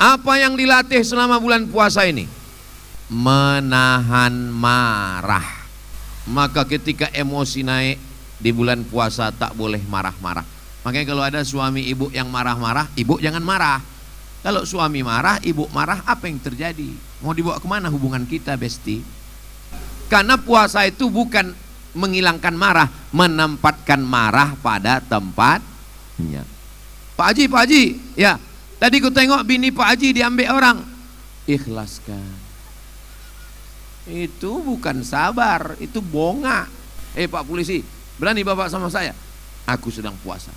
Apa yang dilatih selama bulan puasa ini? Menahan marah. Maka ketika emosi naik di bulan puasa tak boleh marah-marah. Makanya kalau ada suami ibu yang marah-marah, ibu jangan marah. Kalau suami marah, ibu marah, apa yang terjadi? Mau dibawa kemana hubungan kita, Besti? Karena puasa itu bukan menghilangkan marah, menempatkan marah pada tempatnya. Pak Haji, ya, tadi ku tengok bini Pak Haji diambil orang. Ikhlaskan. Itu bukan sabar, itu bonga. Pak polisi, berani bapak sama saya? Aku sedang puasa.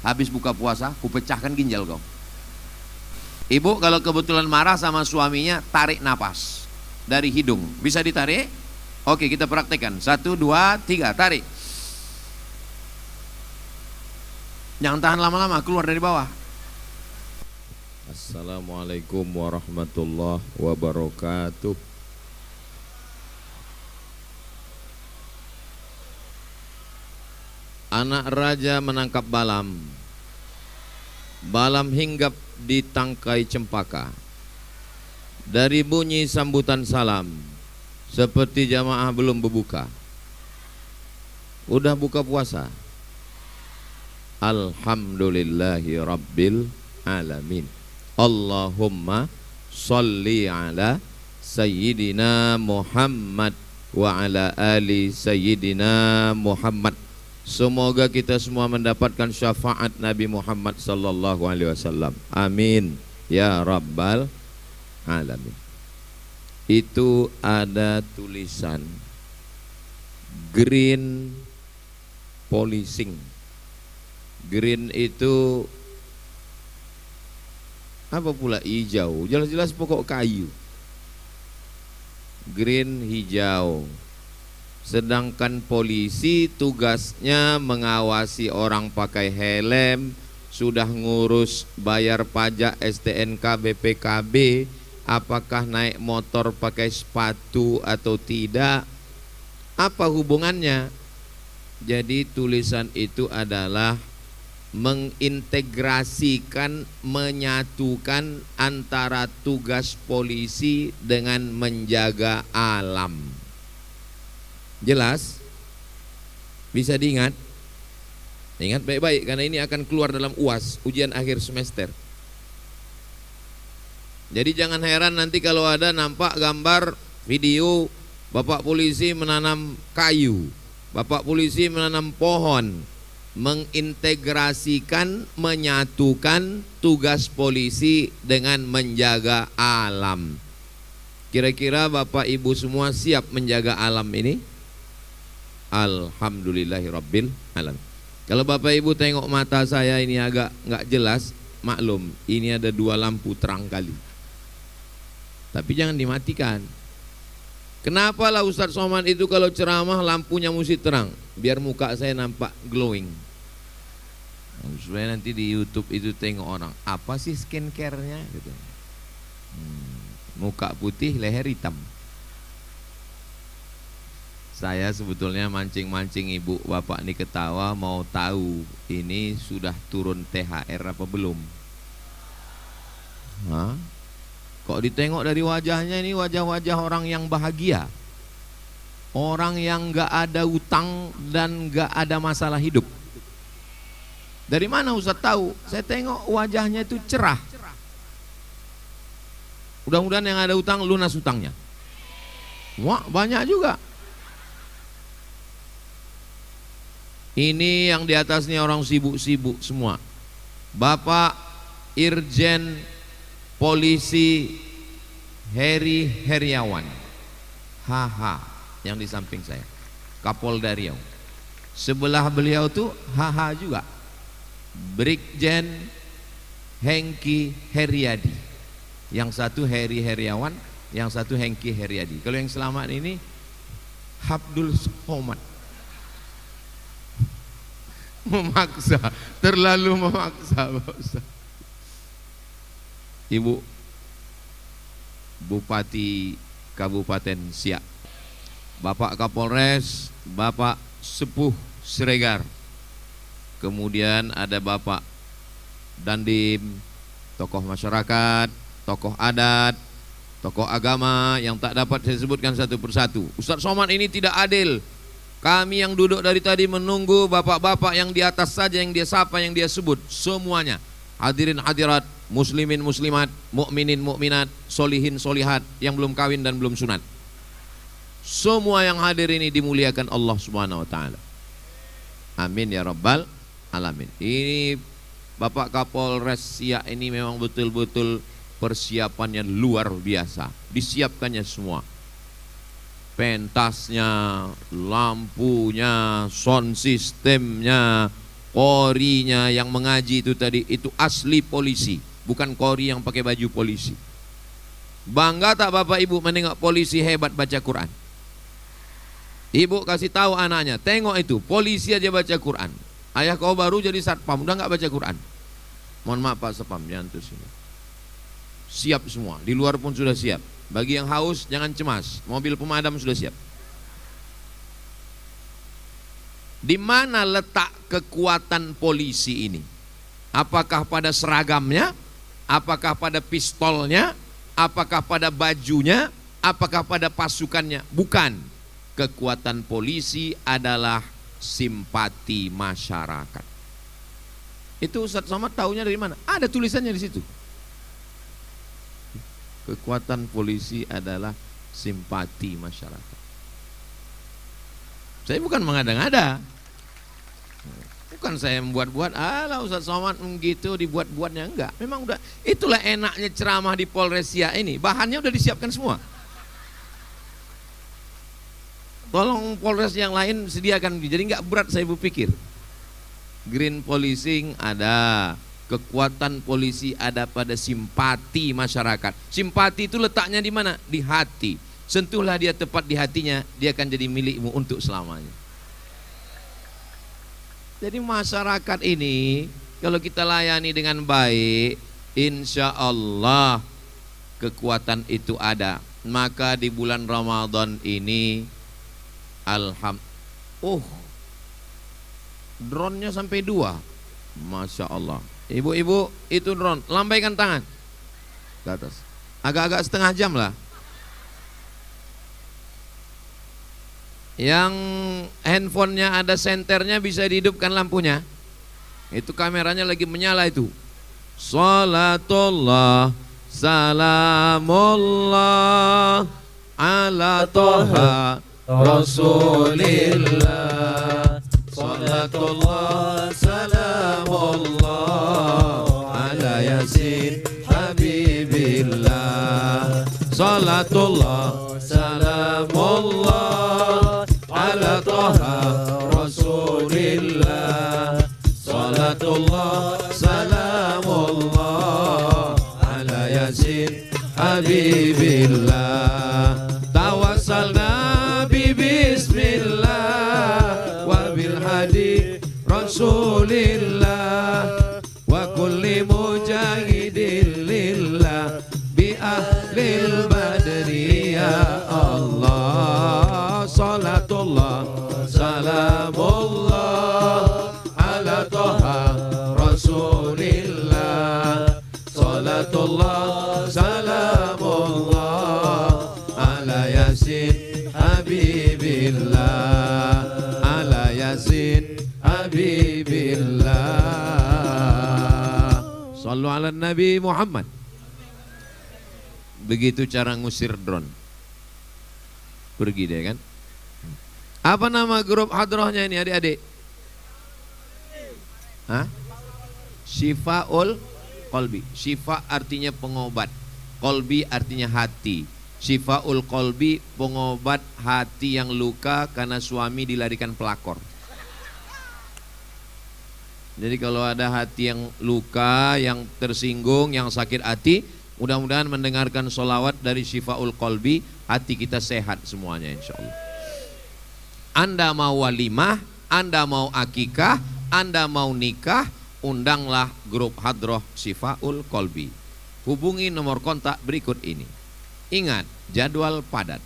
Habis buka puasa, ku pecahkan ginjal kau. Ibu kalau kebetulan marah sama suaminya, tarik napas dari hidung. Bisa ditarik? Oke, kita praktekkan. 1, 2, 3, tarik. Jangan tahan lama-lama, keluar dari bawah. Assalamualaikum warahmatullahi wabarakatuh. Anak raja menangkap balam. Balam hinggap di tangkai cempaka. Dari bunyi sambutan salam, seperti jamaah belum berbuka. Udah buka puasa? Alhamdulillahi rabbil alamin. Allahumma sholli ala sayyidina Muhammad wa ala ali sayyidina Muhammad. Semoga kita semua mendapatkan syafaat Nabi Muhammad sallallahu alaihi wasallam. Amin ya rabbal alamin. Itu ada tulisan green policing. Green itu apa pula? Hijau, jelas-jelas pokok kayu. Green hijau. Sedangkan polisi tugasnya mengawasi orang pakai helm, sudah ngurus bayar pajak STNK, BPKB, apakah naik motor pakai sepatu atau tidak, apa hubungannya? Jadi tulisan itu adalah mengintegrasikan, menyatukan antara tugas polisi dengan menjaga alam. Jelas? Bisa diingat? Ingat baik-baik karena ini akan keluar dalam UAS, ujian akhir semester. Jadi jangan heran nanti kalau ada nampak gambar video Bapak polisi menanam kayu, Bapak polisi menanam pohon. Mengintegrasikan, menyatukan tugas polisi dengan menjaga alam. Kira-kira Bapak Ibu semua siap menjaga alam ini? Alhamdulillahirabbil alamin. Kalau Bapak Ibu tengok mata saya ini agak nggak jelas, maklum ini ada 2 lampu terang kali. Tapi jangan dimatikan. Kenapa lah Ustadz Somad itu kalau ceramah lampunya mesti terang? Biar muka saya nampak glowing. Supaya nanti di YouTube itu tengok orang, apa sih skincare-nya gitu. Muka putih, leher hitam. Saya sebetulnya mancing-mancing ibu bapak nih ketawa, mau tahu ini sudah turun THR apa belum. Hah? Kok ditengok dari wajahnya ini wajah-wajah orang yang bahagia, orang yang gak ada utang dan gak ada masalah hidup. Dari mana Ustaz tahu? Saya tengok wajahnya itu cerah. Mudah-mudahan yang ada utang lunas utangnya. Wah, banyak juga. Ini yang di atasnya orang sibuk-sibuk semua. Bapak Irjen Polisi Heri Heriawan, HH, yang di samping saya, Kapolda Riau. Sebelah beliau tuh HH juga, Brigjen Hengki Heriadi. Yang satu Heri Heriawan, yang satu Hengki Heriadi. Kalau yang selamat ini Abdul Somad. Memaksa, terlalu memaksa Pak Ustaz. Ibu Bupati Kabupaten Siak, Bapak Kapolres, Bapak Sepuh Siregar, kemudian ada Bapak Dandim, tokoh masyarakat, tokoh adat, tokoh agama yang tak dapat saya sebutkan satu persatu. Ustaz Somad ini tidak adil. Kami yang duduk dari tadi menunggu bapak-bapak yang di atas saja yang dia sapa, yang dia sebut, semuanya. Hadirin hadirat, muslimin muslimat, mukminin mukminat, solihin solihat yang belum kawin dan belum sunat. Semua yang hadir ini dimuliakan Allah Subhanahu wa taala. Amin ya rabbal alamin. Ini Bapak Kapolres Siak ini memang betul-betul persiapannya luar biasa. Disiapkannya semua. Pentasnya, lampunya, sound sistemnya, korinya yang mengaji itu tadi, itu asli polisi, bukan kori yang pakai baju polisi. Bangga tak Bapak Ibu menengok polisi hebat baca Quran? Ibu kasih tahu anaknya, tengok itu, polisi aja baca Quran. Ayah kau baru jadi satpam, udah nggak baca Quran. Mohon maaf Pak Satpam, jangan terus ini. Siap semua, di luar pun sudah siap. Bagi yang haus jangan cemas, mobil pemadam sudah siap. Di mana letak kekuatan polisi ini? Apakah pada seragamnya? Apakah pada pistolnya? Apakah pada bajunya? Apakah pada pasukannya? Bukan. Kekuatan polisi adalah simpati masyarakat. Itu Ustaz Somad tahunya dari mana? Ada tulisannya di situ. Kekuatan polisi adalah simpati masyarakat. Saya bukan mengada-ngada. Bukan saya membuat-buat, alah Ustaz Somad gitu dibuat-buatnya, enggak. Memang udah, itulah enaknya ceramah di Polres Siak ini. Bahannya udah disiapkan semua. Tolong Polres yang lain sediakan, jadi nggak berat saya berpikir. Green policing ada, kekuatan polisi ada pada simpati masyarakat. Simpati itu letaknya di mana? Di hati. Sentuhlah dia tepat di hatinya, dia akan jadi milikmu untuk selamanya. Jadi masyarakat ini kalau kita layani dengan baik, insya Allah kekuatan itu ada. Maka di bulan Ramadan ini drone-nya sampai 2. Masya Allah. Ibu-ibu itu drone, lambaikan tangan ke atas. Agak-agak setengah jam lah. Yang handphonenya ada senternya bisa dihidupkan lampunya. Itu kameranya lagi menyala itu. Salatullah salamullah ala toha Rasulillah. Salatullah salamullah ala yasin habibillah. Salatullah salamullah ala toha Rasulillah. Salatullah salamullah ala yasin habibillah. Tawassalna bi bismillah wa bil hadi Rasulillah wa kulli mujahidin lillah bi ahlil badri ya Allah. Salatullah salamullah ala toha Rasulillah. Salatullah salamullah ala yasin habibillah. Ala yasin habibillah. Sallu ala Nabi Muhammad. Begitu cara ngusir drone. Pergi deh kan. Apa nama grup hadrohnya ini adik-adik? Hah? Syifaul Qalbi. Syifa artinya pengobat, Qalbi artinya hati. Syifaul Qalbi, pengobat hati yang luka karena suami dilarikan pelakor. Jadi kalau ada hati yang luka, yang tersinggung, yang sakit hati, mudah-mudahan mendengarkan sholawat dari Syifaul Qalbi, hati kita sehat semuanya insya Allah. Anda mau walimah, Anda mau akikah, Anda mau nikah, undanglah grup hadroh Syifaul Qalbi. Hubungi nomor kontak berikut ini. Ingat, jadwal padat.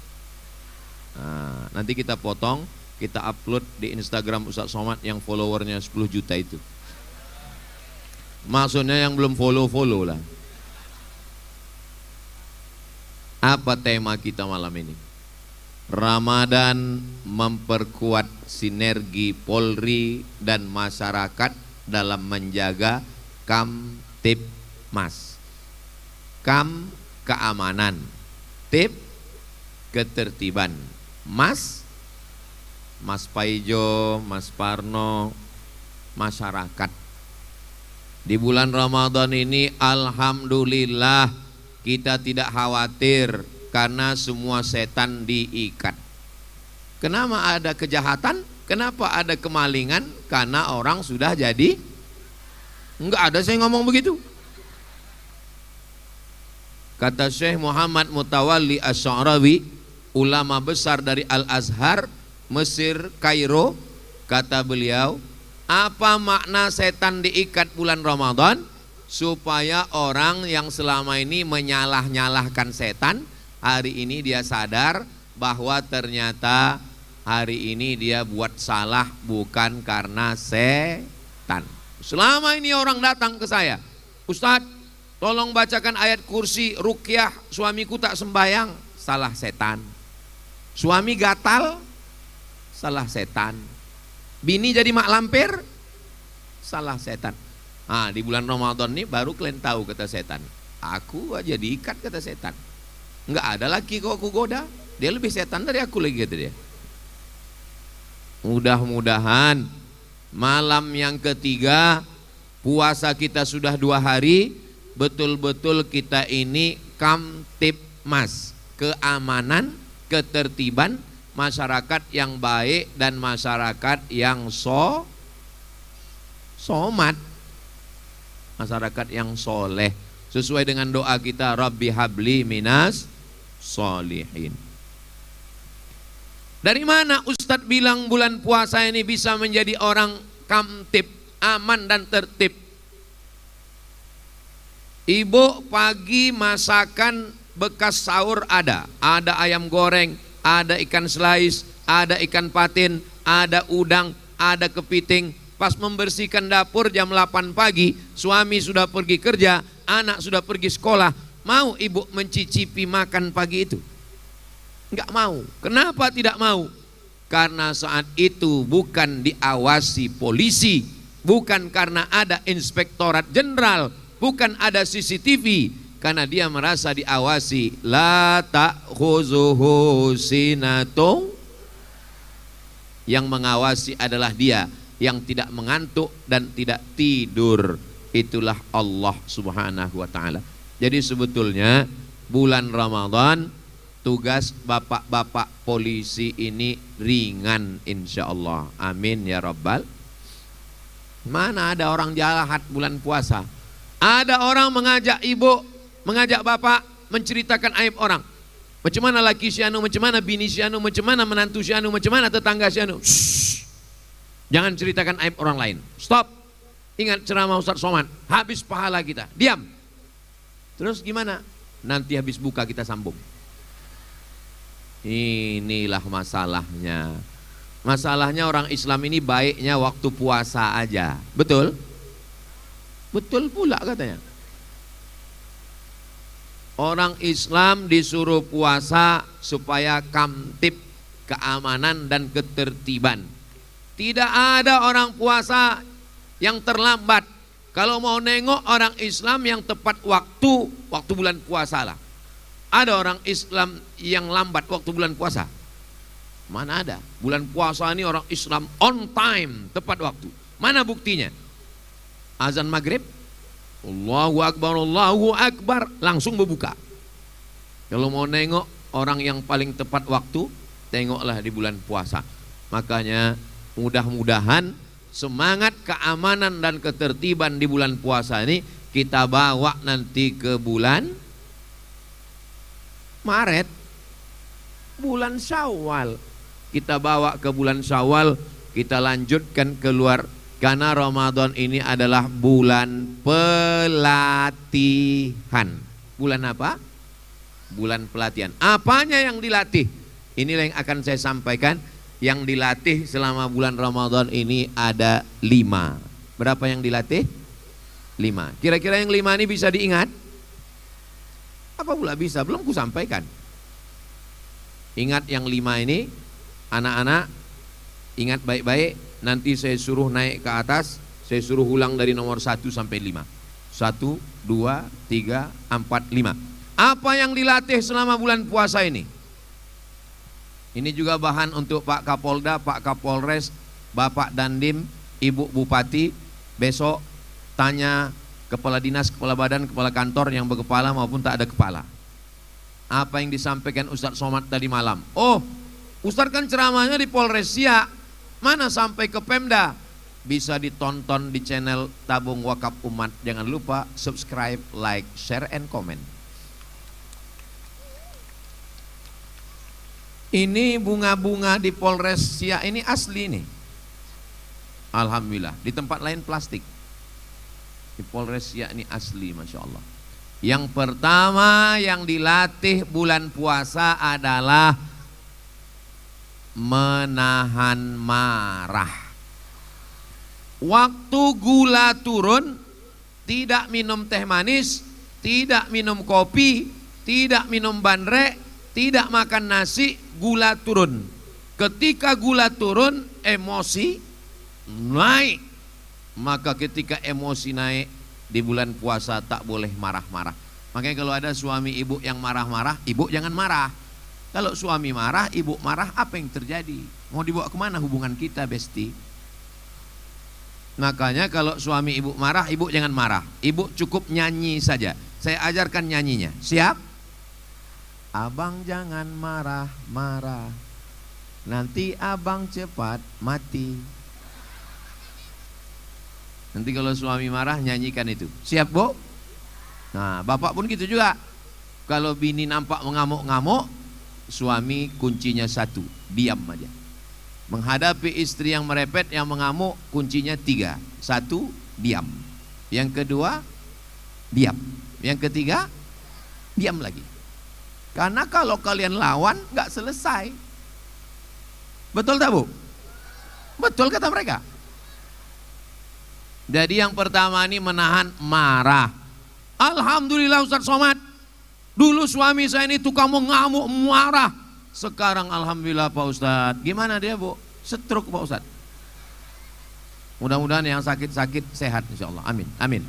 Nah, nanti kita potong, kita upload di Instagram Ustaz Somad yang followernya 10 juta itu. Maksudnya yang belum follow lah. Apa tema kita malam ini? Ramadan memperkuat sinergi Polri dan masyarakat dalam menjaga Kamtibmas. Kam, keamanan. Tib, ketertiban. Mas, Mas Paijo, Mas Parno, masyarakat. Di bulan Ramadan ini alhamdulillah kita tidak khawatir karena semua setan diikat. Kenapa ada kejahatan? Kenapa ada kemalingan? Karena orang sudah jadi. Enggak ada saya ngomong begitu. Kata Syekh Muhammad Mutawalli Asy'arawi, ulama besar dari Al-Azhar, Mesir, Kairo, kata beliau, apa makna setan diikat bulan Ramadan? Supaya orang yang selama ini menyalah-nyalahkan setan, hari ini dia sadar bahwa ternyata hari ini dia buat salah bukan karena setan. Selama ini orang datang ke saya, Ustadz, tolong bacakan ayat kursi, ruqyah, suamiku tak sembayang, salah setan. Suami gatal, salah setan. Bini jadi mak lampir, salah setan. Nah, di bulan Ramadan ini baru kalian tahu kata setan. Aku aja diikat kata setan. Enggak ada lagi kok aku goda. Dia lebih setan dari aku lagi kata dia. Mudah-mudahan malam yang ketiga puasa kita sudah 2 hari, betul-betul kita ini Kamtibmas, keamanan, ketertiban, masyarakat yang baik dan masyarakat yang somat, masyarakat yang soleh, sesuai dengan doa kita, Rabbi habli minas solihin. Dari mana Ustadz bilang bulan puasa ini bisa menjadi orang kamtib, aman dan tertib? Ibu pagi masakan bekas sahur ada ayam goreng, ada ikan slice, ada ikan patin, ada udang, ada kepiting. Pas membersihkan dapur jam 8 pagi, suami sudah pergi kerja, anak sudah pergi sekolah. Mau ibu mencicipi makan pagi itu? Enggak mau. Kenapa tidak mau? Karena saat itu bukan diawasi polisi, bukan karena ada inspektorat jenderal, bukan ada CCTV, karena dia merasa diawasi. La ta'khuzuhu sinatun, yang mengawasi adalah dia yang tidak mengantuk dan tidak tidur, itulah Allah Subhanahu wa ta'ala. Jadi sebetulnya bulan Ramadan tugas bapak-bapak polisi ini ringan insya Allah. Amin ya Rabbal. Mana ada orang jahat bulan puasa? Ada orang mengajak ibu, mengajak bapak menceritakan aib orang. Macam mana laki si anu, macam mana bini si anu, macam mana menantu si anu, macam mana tetangga si anu. Jangan ceritakan aib orang lain. Stop. Ingat ceramah Ustaz Somad, habis pahala kita. Diam. Terus gimana? Nanti habis buka kita sambung. Inilah masalahnya. Masalahnya orang Islam ini baiknya waktu puasa aja. Betul? Betul pula katanya. Orang Islam disuruh puasa supaya kamtib, keamanan dan ketertiban. Tidak ada orang puasa yang terlambat. Kalau mau nengok orang Islam yang tepat waktu bulan puasa lah. Ada orang Islam yang lambat waktu bulan puasa? Mana ada? Bulan puasa ini orang Islam on time, tepat waktu. Mana buktinya? Azan maghrib, Allahu Akbar, langsung berbuka. Kalau mau nengok orang yang paling tepat waktu, tengoklah di bulan puasa. Makanya mudah-mudahan semangat keamanan dan ketertiban di bulan puasa ini kita bawa nanti ke bulan Maret, bulan Syawal. Kita bawa ke bulan Syawal, kita lanjutkan keluar. Karena Ramadan ini adalah bulan pelatihan. Bulan apa? Bulan pelatihan. Apanya yang dilatih? Inilah yang akan saya sampaikan. Yang dilatih selama bulan Ramadan ini ada 5. Berapa yang dilatih? 5. Kira-kira yang 5 ini bisa diingat? Apa pula bisa? Belum ku sampaikan. Ingat yang 5 ini, anak-anak, ingat baik-baik. Nanti saya suruh naik ke atas, saya suruh ulang dari nomor 1 sampai 5. 1, 2, 3, 4, 5. Apa yang dilatih selama bulan puasa ini? Ini juga bahan untuk Pak Kapolda, Pak Kapolres, Bapak Dandim, Ibu Bupati. Besok tanya kepala dinas, kepala badan, kepala kantor yang berkepala maupun tak ada kepala. Apa yang disampaikan Ustadz Somad tadi malam? Oh, Ustadz kan ceramahnya di Polres Siak. Mana sampai ke Pemda? Bisa ditonton di channel Tabung Wakaf Umat. Jangan lupa subscribe, like, share, and comment. Ini bunga-bunga di Polres Siak ini asli nih. Alhamdulillah. Di tempat lain plastik. Di Polres Siak ini asli, Masya Allah. Yang pertama yang dilatih bulan puasa adalah menahan marah. Waktu gula turun, tidak minum teh manis, tidak minum kopi, tidak minum bandrek, tidak makan nasi, gula turun. Ketika gula turun, emosi naik. Maka ketika emosi naik di bulan puasa tak boleh marah-marah. Makanya kalau ada suami ibu yang marah-marah, ibu jangan marah. Kalau suami marah, ibu marah, apa yang terjadi? Mau dibawa kemana hubungan kita, Besti? Makanya kalau suami ibu marah, ibu jangan marah. Ibu cukup nyanyi saja. Saya ajarkan nyanyinya. Siap? Abang jangan marah-marah, nanti abang cepat mati. Nanti kalau suami marah nyanyikan itu. Siap, Bu? Nah, bapak pun gitu juga. Kalau bini nampak mengamuk-ngamuk, suami kuncinya 1, diam aja. Menghadapi istri yang merepet, yang mengamuk, kuncinya 3. 1, diam. Yang kedua, diam. Yang ketiga, diam lagi. Karena kalau kalian lawan nggak selesai. Betul tak, Bu? Betul kata mereka. Jadi yang pertama ini menahan marah. Alhamdulillah Ustadz Somad. Dulu suami saya ini tukang mengamuk marah. Sekarang alhamdulillah Pak Ustadz. Gimana dia, Bu? Stroke Pak Ustadz. Mudah-mudahan yang sakit-sakit sehat insya Allah. Amin. Amin.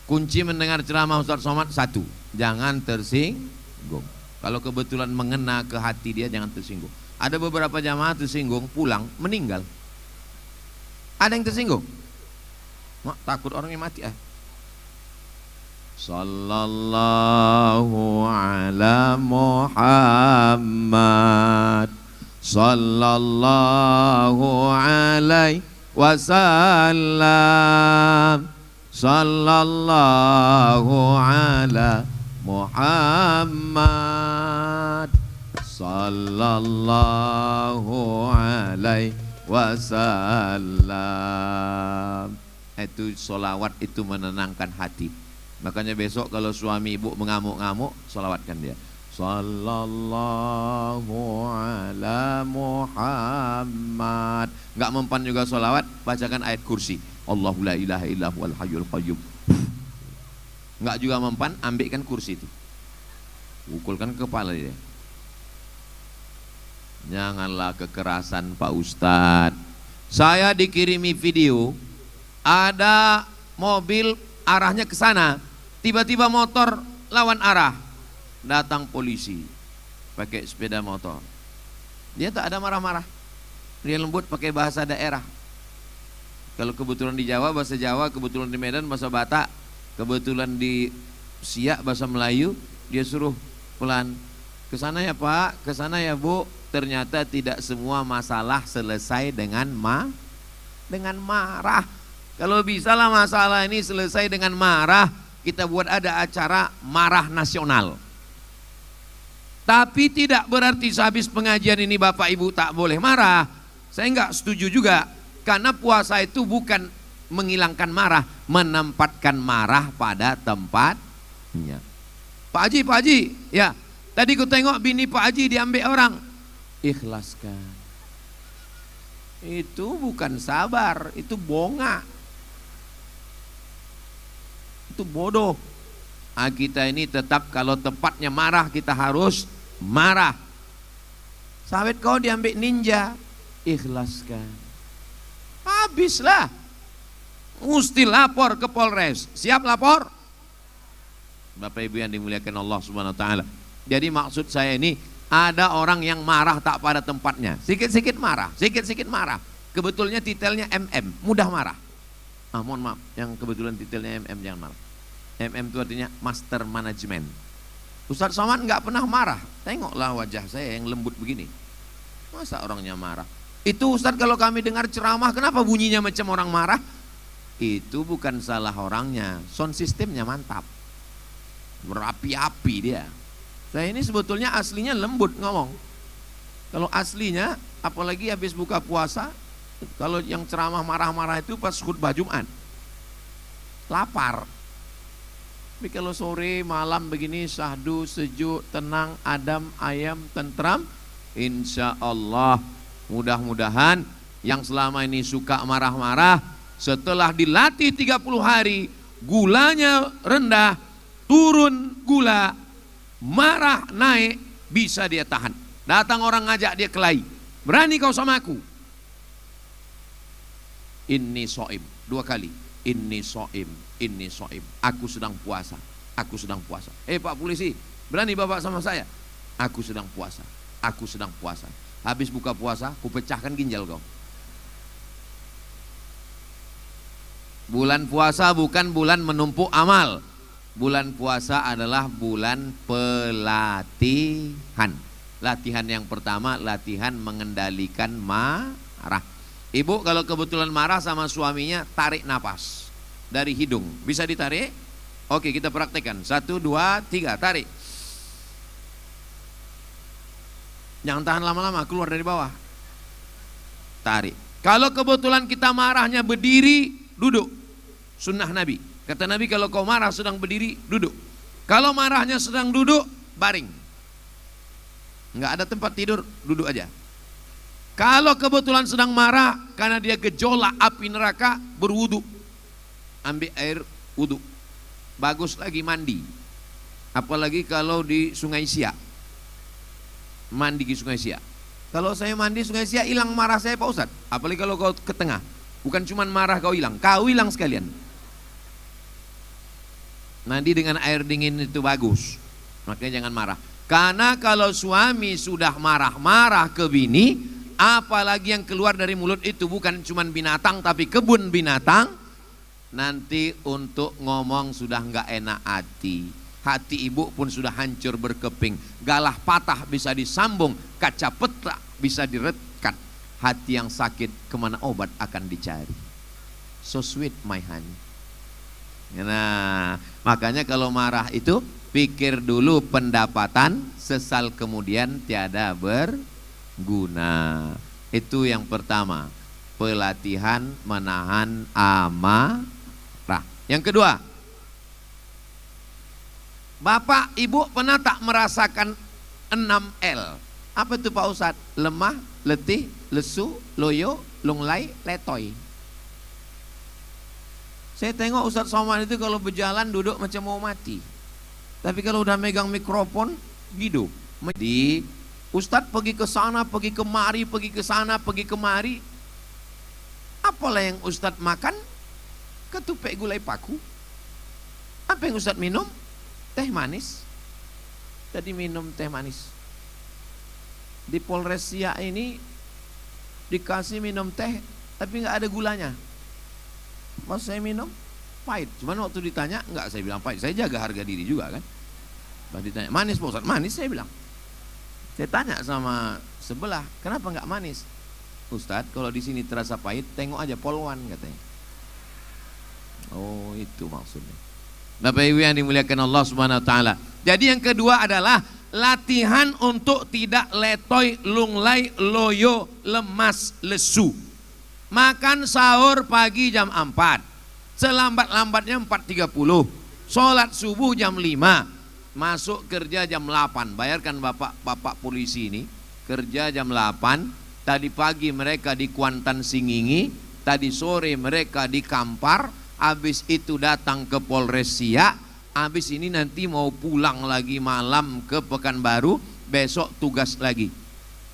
Kunci mendengar ceramah Ustadz Somad 1. Jangan tersinggung. Kalau kebetulan mengena ke hati dia, jangan tersinggung. Ada beberapa jamaah tersinggung, pulang meninggal. Ada yang tersinggung? Takut orangnya mati. Sallallahu ala Muhammad, sallallahu alaihi wasallam, sallallahu ala Muhammad, sallallahu alaihi wasallam. Itu solawat, itu menenangkan hati. Makanya besok kalau suami ibu mengamuk-ngamuk, solawatkan dia. Sallallahu ala Muhammad. Enggak mempan juga solawat, bacakan ayat kursi. Allahu la ilaha illa huwal hayyul qayyum. Enggak juga mempan, ambilkan kursi itu. Pukulkan kepala dia. Janganlah kekerasan Pak Ustadz. Saya dikirimi video, ada mobil arahnya ke sana, tiba-tiba motor lawan arah, datang polisi pakai sepeda motor. Dia tak ada marah-marah, dia lembut pakai bahasa daerah. Kalau kebetulan di Jawa bahasa Jawa, kebetulan di Medan bahasa Batak, kebetulan di Siak bahasa Melayu. Dia suruh pelan, ke sana ya Pak, ke sana ya Bu. Ternyata tidak semua masalah selesai dengan marah. Kalau bisalah masalah ini selesai dengan marah, kita buat ada acara marah nasional. Tapi tidak berarti sehabis pengajian ini Bapak Ibu tak boleh marah. Saya enggak setuju juga. Karena puasa itu bukan menghilangkan marah, menempatkan marah pada tempatnya. Pak Haji, ya tadi ku tengok bini Pak Haji diambil orang. Ikhlaskan. Itu bukan sabar, itu bonga. Itu bodoh. Kita ini tetap kalau tepatnya marah kita harus marah. Sawit kau diambil ninja, ikhlaskan. Habislah. Mesti lapor ke Polres. Siap lapor? Bapak Ibu yang dimuliakan Allah Subhanahu wa taala. Jadi maksud saya ini ada orang yang marah tak pada tempatnya. Sikit-sikit marah, sikit-sikit marah. Kebetulnya titelnya MM, mudah marah. Mohon maaf, yang kebetulan titelnya MM jangan marah. MM itu artinya Master Management. Ustadz Somad nggak pernah marah. Tengoklah wajah saya yang lembut begini. Masa orangnya marah? Itu Ustadz kalau kami dengar ceramah, kenapa bunyinya macam orang marah? Itu bukan salah orangnya, sound systemnya mantap. Berapi-api dia. Saya ini sebetulnya aslinya lembut ngomong. Kalau aslinya, apalagi habis buka puasa, kalau yang ceramah marah-marah itu pas khutbah Jumat. Lapar. Tapi kalau sore, malam begini syahdu, sejuk, tenang, adem, ayam, tentram, insya Allah mudah-mudahan yang selama ini suka marah-marah setelah dilatih 30 hari gulanya rendah, turun gula, marah naik, bisa dia tahan. Datang orang ngajak dia kelahi, berani kau sama aku? Inni so'im, 2 kali. Inni so'im, aku sedang puasa, aku sedang puasa. Pak polisi, berani bapak sama saya? Aku sedang puasa, aku sedang puasa. Habis buka puasa, ku pecahkan ginjal kau. Bulan puasa bukan bulan menumpuk amal. Bulan puasa adalah bulan pelatihan. Latihan yang pertama, latihan mengendalikan marah. Ibu kalau kebetulan marah sama suaminya, tarik napas dari hidung. Bisa ditarik? Oke, kita praktekkan. 1, 2, 3, tarik. Jangan tahan lama-lama, keluar dari bawah. Tarik. Kalau kebetulan kita marahnya berdiri, duduk. Sunnah Nabi. Kata Nabi kalau kau marah sedang berdiri, duduk. Kalau marahnya sedang duduk, baring. Enggak ada tempat tidur, duduk aja. Kalau kebetulan sedang marah karena dia gejolak api neraka, berwudu. Ambil air wudu. Bagus lagi mandi. Apalagi kalau di Sungai Siak. Mandi di Sungai Siak. Kalau saya mandi Sungai Siak, hilang marah saya Pak Ustadz. Apalagi kalau kau ke tengah. Bukan cuma marah kau hilang sekalian. Mandi dengan air dingin itu bagus. Makanya jangan marah. Karena kalau suami sudah marah-marah ke bini, apalagi yang keluar dari mulut itu bukan cuma binatang tapi kebun binatang, nanti untuk ngomong sudah nggak enak hati. Hati ibu pun sudah hancur berkeping. Galah patah bisa disambung, kaca petak bisa direkat. Hati yang sakit kemana obat akan dicari. So sweet my honey. Nah, makanya kalau marah itu pikir dulu pendapatan, sesal kemudian tiada berguna. Itu yang pertama, pelatihan menahan amarah. Yang kedua, Bapak Ibu pernah tak merasakan 6L? Apa itu Pak Ustadz? Lemah, letih, lesu, loyo, lunglai, letoy. Saya tengok Ustadz Somad itu kalau berjalan duduk macam mau mati. Tapi kalau udah megang mikrofon, hidup. Jadi Ustadz pergi ke sana, pergi kemari, pergi ke sana, pergi kemari. Apalah yang Ustadz makan? Ketupek gulai paku. Apa yang Ustadz minum? Teh manis. Tadi minum teh manis. Di Polres Siak ini dikasih minum teh, tapi nggak ada gulanya. Pas saya minum pahit. Cuman waktu ditanya enggak, saya bilang pahit. Saya jaga harga diri juga kan. Pas ditanya manis Pak Ustadz, manis saya bilang. Saya tanya sama sebelah, kenapa enggak manis? Ustadz kalau di sini terasa pahit, tengok aja Polwan katanya. Oh itu maksudnya. Bapak Ibu yang dimuliakan Allah Subhanahu wa taala. Jadi yang kedua adalah latihan untuk tidak letoy, lunglai, loyo, lemas, lesu. Makan sahur pagi jam 4, selambat-lambatnya 4.30, sholat subuh jam 5, masuk kerja jam 8. Bayarkan bapak polisi ini kerja jam 8, tadi pagi mereka di Kuantan Singingi, tadi sore mereka di Kampar, habis itu datang ke Polres Siak, Habis ini nanti mau pulang lagi malam ke Pekanbaru, besok tugas lagi.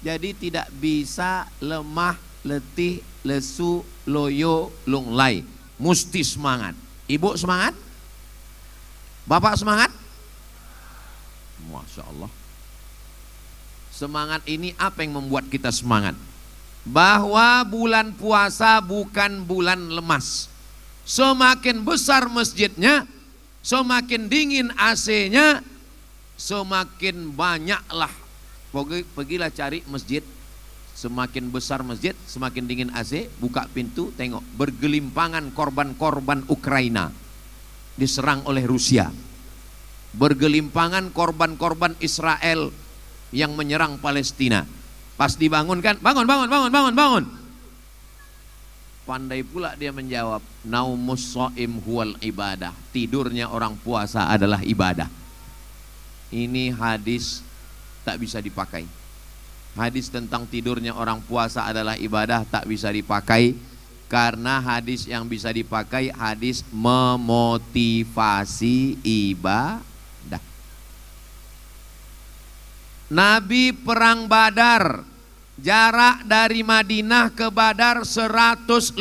Jadi tidak bisa lemah, letih, lesu, loyo, lunglai. Mesti semangat. Ibu semangat? Bapak semangat? Masya Allah. Semangat ini apa yang membuat kita semangat? Bahwa bulan puasa bukan bulan lemas. Semakin besar masjidnya, semakin dingin AC-nya, semakin banyaklah. Pergilah cari masjid, semakin besar masjid, semakin dingin AC, buka pintu, tengok bergelimpangan korban-korban Ukraina diserang oleh Rusia. Bergelimpangan korban-korban Israel yang menyerang Palestina. Pas dibangunkan, bangun. Pandai pula dia menjawab, naumus shaim huwal ibadah. Tidurnya orang puasa adalah ibadah. Ini hadis tak bisa dipakai. Hadis tentang tidurnya orang puasa adalah ibadah tak bisa dipakai, karena hadis yang bisa dipakai hadis memotivasi ibadah. Nabi perang Badar, jarak dari Madinah ke Badar 150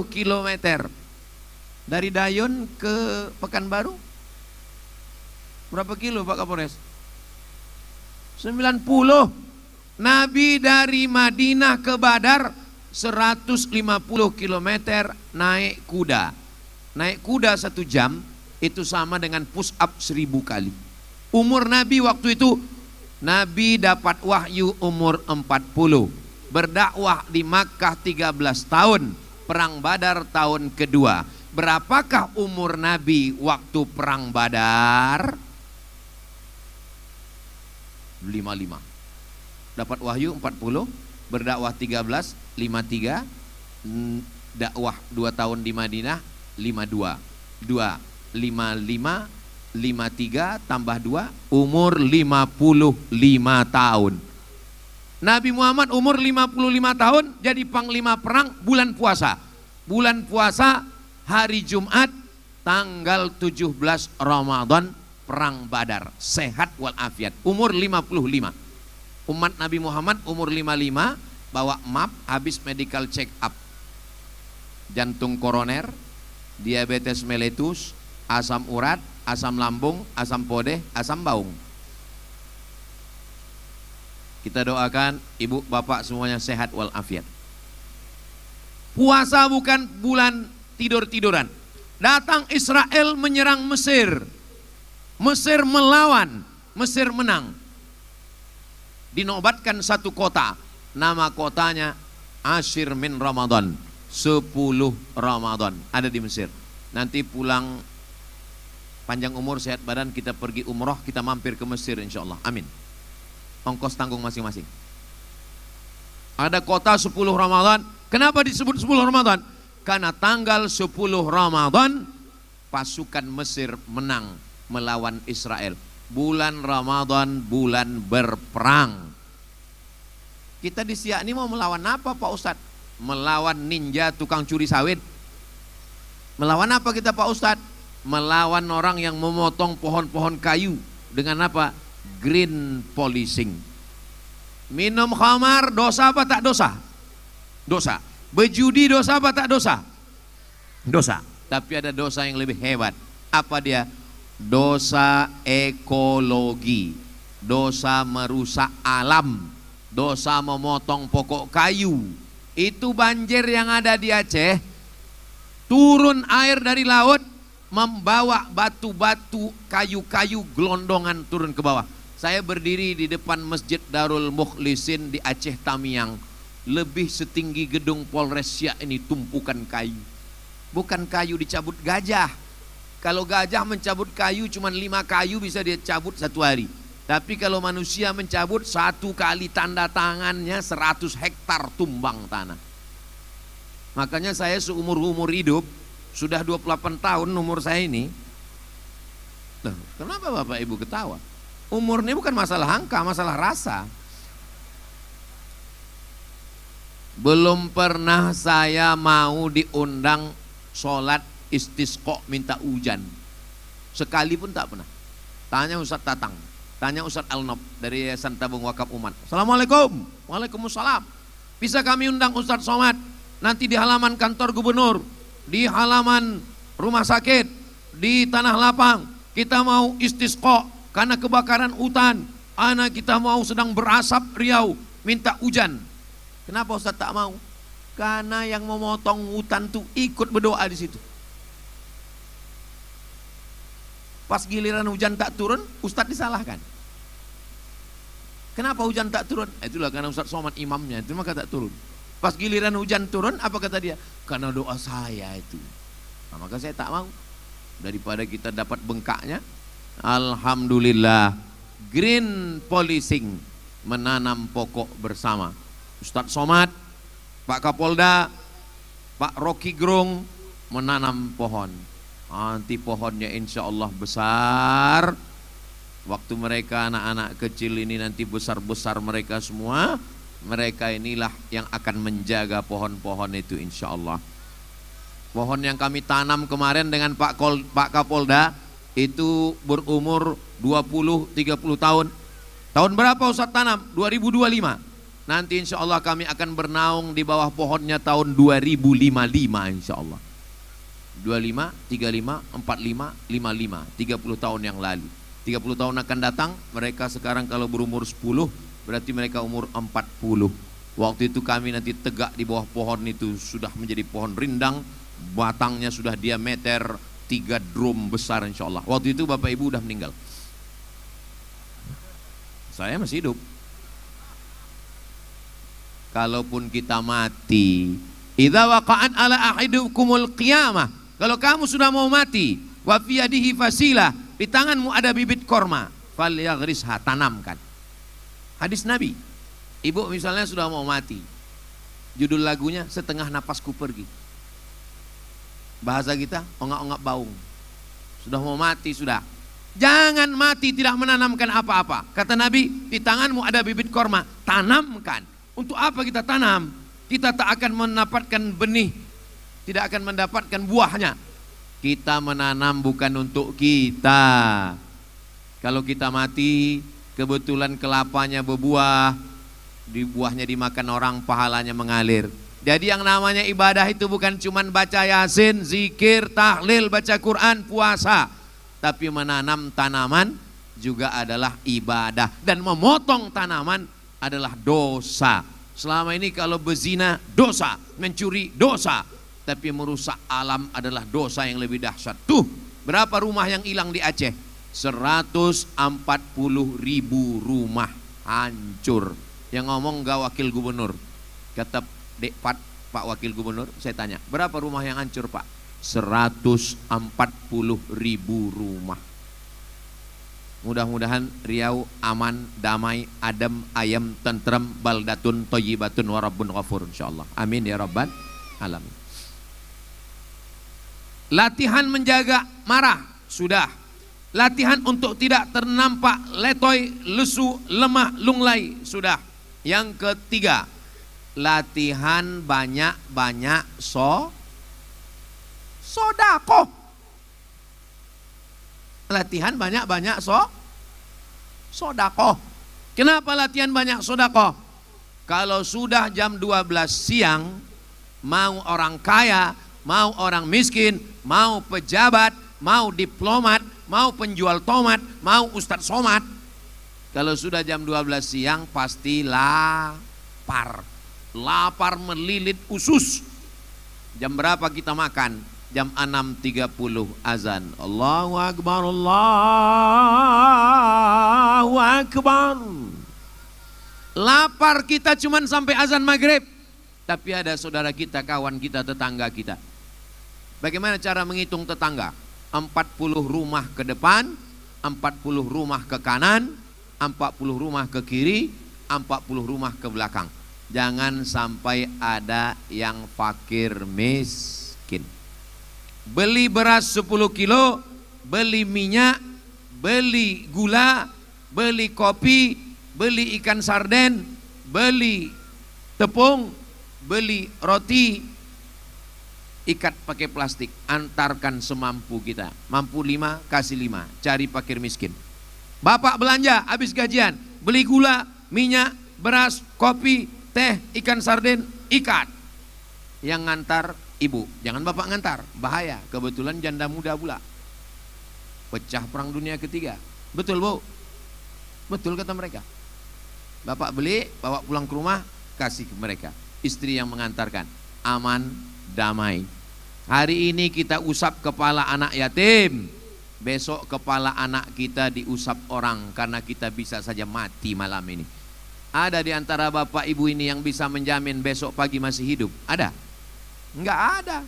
km. Dari Dayun ke Pekanbaru berapa kilo Pak Kapolres? 90. Nabi dari Madinah ke Badar 150 km naik kuda. Naik kuda 1 jam itu sama dengan push up 1000 kali. Umur Nabi waktu itu, Nabi dapat wahyu umur 40. Berdakwah di Makkah 13 tahun. Perang Badar tahun kedua. Berapakah umur Nabi waktu perang Badar? 55. Dapat wahyu 40, berdakwah 13, 53, dakwah 2 tahun di Madinah 52. 55 53 tambah 2, umur 55 tahun. Nabi Muhammad umur 55 tahun jadi panglima perang bulan puasa. Bulan puasa hari Jumat tanggal 17 Ramadan, perang Badar. Sehat walafiat, umur 55. Umat Nabi Muhammad umur 55 bawa map, habis medical check up. Jantung koroner, diabetes mellitus, asam urat, asam lambung, asam podeh, asam baung. Kita doakan ibu bapak semuanya sehat walafiat. Puasa bukan bulan tidur-tiduran. Datang Israel menyerang Mesir. Mesir melawan, Mesir menang. Dinobatkan satu kota, nama kotanya Ashir min Ramadan, 10 Ramadan, ada di Mesir. Nanti pulang panjang umur, sehat badan, kita pergi umroh, kita mampir ke Mesir insya Allah, amin. Ongkos tanggung masing-masing. Ada kota 10 Ramadan. Kenapa disebut 10 Ramadan? Karena tanggal 10 Ramadan pasukan Mesir menang melawan Israel. Bulan Ramadan bulan berperang. Kita di Siak ini mau melawan apa Pak Ustadz? Melawan ninja tukang curi sawit. Melawan apa kita Pak Ustadz? Melawan orang yang memotong pohon-pohon kayu. Dengan apa? Green policing. Minum khamar dosa apa tak dosa? Dosa. Berjudi dosa apa tak dosa? Dosa. Tapi ada dosa yang lebih hebat. Apa dia? Dosa ekologi, dosa merusak alam, dosa memotong pokok kayu. Itu banjir yang ada di Aceh, turun air dari laut, membawa batu-batu, kayu-kayu gelondongan turun ke bawah. Saya berdiri di depan Masjid Darul Mukhlisin di Aceh Tamiang. Lebih setinggi gedung Polres Siak ini tumpukan kayu. Bukan kayu dicabut gajah. Kalau gajah mencabut kayu cuma 5 kayu bisa dia cabut 1 hari. Tapi kalau manusia mencabut 1 kali tanda tangannya 100 hektar tumbang tanah. Makanya saya seumur-umur hidup, sudah 28 tahun umur saya ini. Loh, kenapa Bapak Ibu ketawa? Umur ini bukan masalah angka, masalah rasa. Belum pernah saya mau diundang sholat istisqa minta hujan. Sekali pun tak pernah. Tanya Ustaz Tatang, tanya Ustaz Alnob dari Yayasan Tabung Wakaf Umat. Assalamualaikum. Waalaikumsalam. Bisa kami undang Ustaz Somad nanti di halaman kantor gubernur, di halaman rumah sakit, di Tanah Lapang. Kita mau istisqa karena kebakaran hutan. Anak kita mau sedang berasap Riau, minta hujan. Kenapa Ustaz tak mau? Karena yang memotong hutan tuh ikut berdoa di situ. Pas giliran hujan tak turun, Ustadz disalahkan. Kenapa hujan tak turun? Itulah karena Ustadz Somad imamnya, itu maka tak turun. Pas giliran hujan turun, apa kata dia? Karena doa saya itu. Nah, maka saya tak mau. Daripada kita dapat bengkaknya, alhamdulillah, green policing, menanam pokok bersama. Ustadz Somad, Pak Kapolda, Pak Rocky Gerung menanam pohon. Nanti pohonnya insya Allah besar. Waktu mereka anak-anak kecil ini nanti besar-besar mereka semua, mereka inilah yang akan menjaga pohon-pohon itu insya Allah. Pohon yang kami tanam kemarin dengan Pak Kapolda itu berumur 20-30 tahun. Tahun berapa Ustaz tanam? 2025. Nanti insya Allah kami akan bernaung di bawah pohonnya tahun 2055 insya Allah. 25, 35, 45, 55, 30 tahun yang lalu. 30 tahun akan datang, mereka sekarang kalau berumur 10, berarti mereka umur 40. Waktu itu kami nanti tegak di bawah pohon itu sudah menjadi pohon rindang, batangnya sudah diameter 3 drum besar insya Allah. Waktu itu Bapak Ibu udah meninggal. Saya masih hidup. Kalaupun kita mati, idza waqa'at ala ahidukumul qiyamah, kalau kamu sudah mau mati, wa fi yadihi fasilah, di tanganmu ada bibit korma, falyaghrisha, tanamkan. Hadis Nabi. Ibu misalnya sudah mau mati, judul lagunya Setengah Napasku Pergi. Bahasa kita ongak-ongak baung. Sudah mau mati sudah. Jangan mati tidak menanamkan apa-apa. Kata Nabi, di tanganmu ada bibit korma, tanamkan. Untuk apa kita tanam? Kita tak akan mendapatkan benih, tidak akan mendapatkan buahnya. Kita menanam bukan untuk kita. Kalau kita mati, kebetulan kelapanya berbuah, di buahnya dimakan orang, pahalanya mengalir. Jadi yang namanya ibadah itu bukan cuma baca yasin, zikir, tahlil, baca Quran, puasa, tapi menanam tanaman juga adalah ibadah. Dan memotong tanaman adalah dosa. Selama ini kalau berzina dosa, mencuri dosa, tapi merusak alam adalah dosa yang lebih dahsyat. Tuh, berapa rumah yang hilang di Aceh? 140.000 rumah hancur. Yang ngomong gak wakil gubernur. Kata Pak Wakil Gubernur, saya tanya, berapa rumah yang hancur Pak? 140.000 rumah. Mudah-mudahan Riau aman, damai, adem, ayam, tentrem, baldatun, thayyibatun, warabbun ghafur insyaallah. Amin ya rabbal alamin. Latihan menjaga marah sudah. Latihan untuk tidak ternampak letoy, lesu, lemah, lunglai sudah. Yang ketiga, latihan banyak-banyak sodako. Latihan banyak-banyak sodako. Kenapa latihan banyak sodako? Kalau sudah jam 12 siang, mau orang kaya, mau orang miskin, mau pejabat, mau diplomat, mau penjual tomat, mau Ustadz Somad, kalau sudah jam 12 siang pasti lapar. Lapar melilit usus. Jam berapa kita makan? Jam 6.30 azan. Allahu Akbar, Allahu Akbar. Lapar kita cuman sampai azan maghrib. Tapi ada saudara kita, kawan kita, tetangga kita. Bagaimana cara menghitung tetangga? 40 rumah ke depan, 40 rumah ke kanan, 40 rumah ke kiri, 40 rumah ke belakang. Jangan sampai ada yang fakir miskin. Beli beras 10 kilo, beli minyak, beli gula, beli kopi, beli ikan sarden, beli tepung, beli roti, ikat pakai plastik, antarkan semampu kita. Mampu 5, kasih 5, cari fakir miskin. Bapak belanja habis gajian, beli gula, minyak, beras, kopi, teh, ikan sarden, ikat. Yang ngantar ibu, jangan bapak ngantar, bahaya. Kebetulan janda muda pula. Pecah perang dunia ketiga. Betul bu? Betul kata mereka. Bapak beli, bawa pulang ke rumah, kasih ke mereka. Istri yang mengantarkan, aman, damai. Hari ini kita usap kepala anak yatim, besok kepala anak kita diusap orang karena kita bisa saja mati malam ini. Ada di antara bapak ibu ini yang bisa menjamin besok pagi masih hidup? Ada? Enggak ada.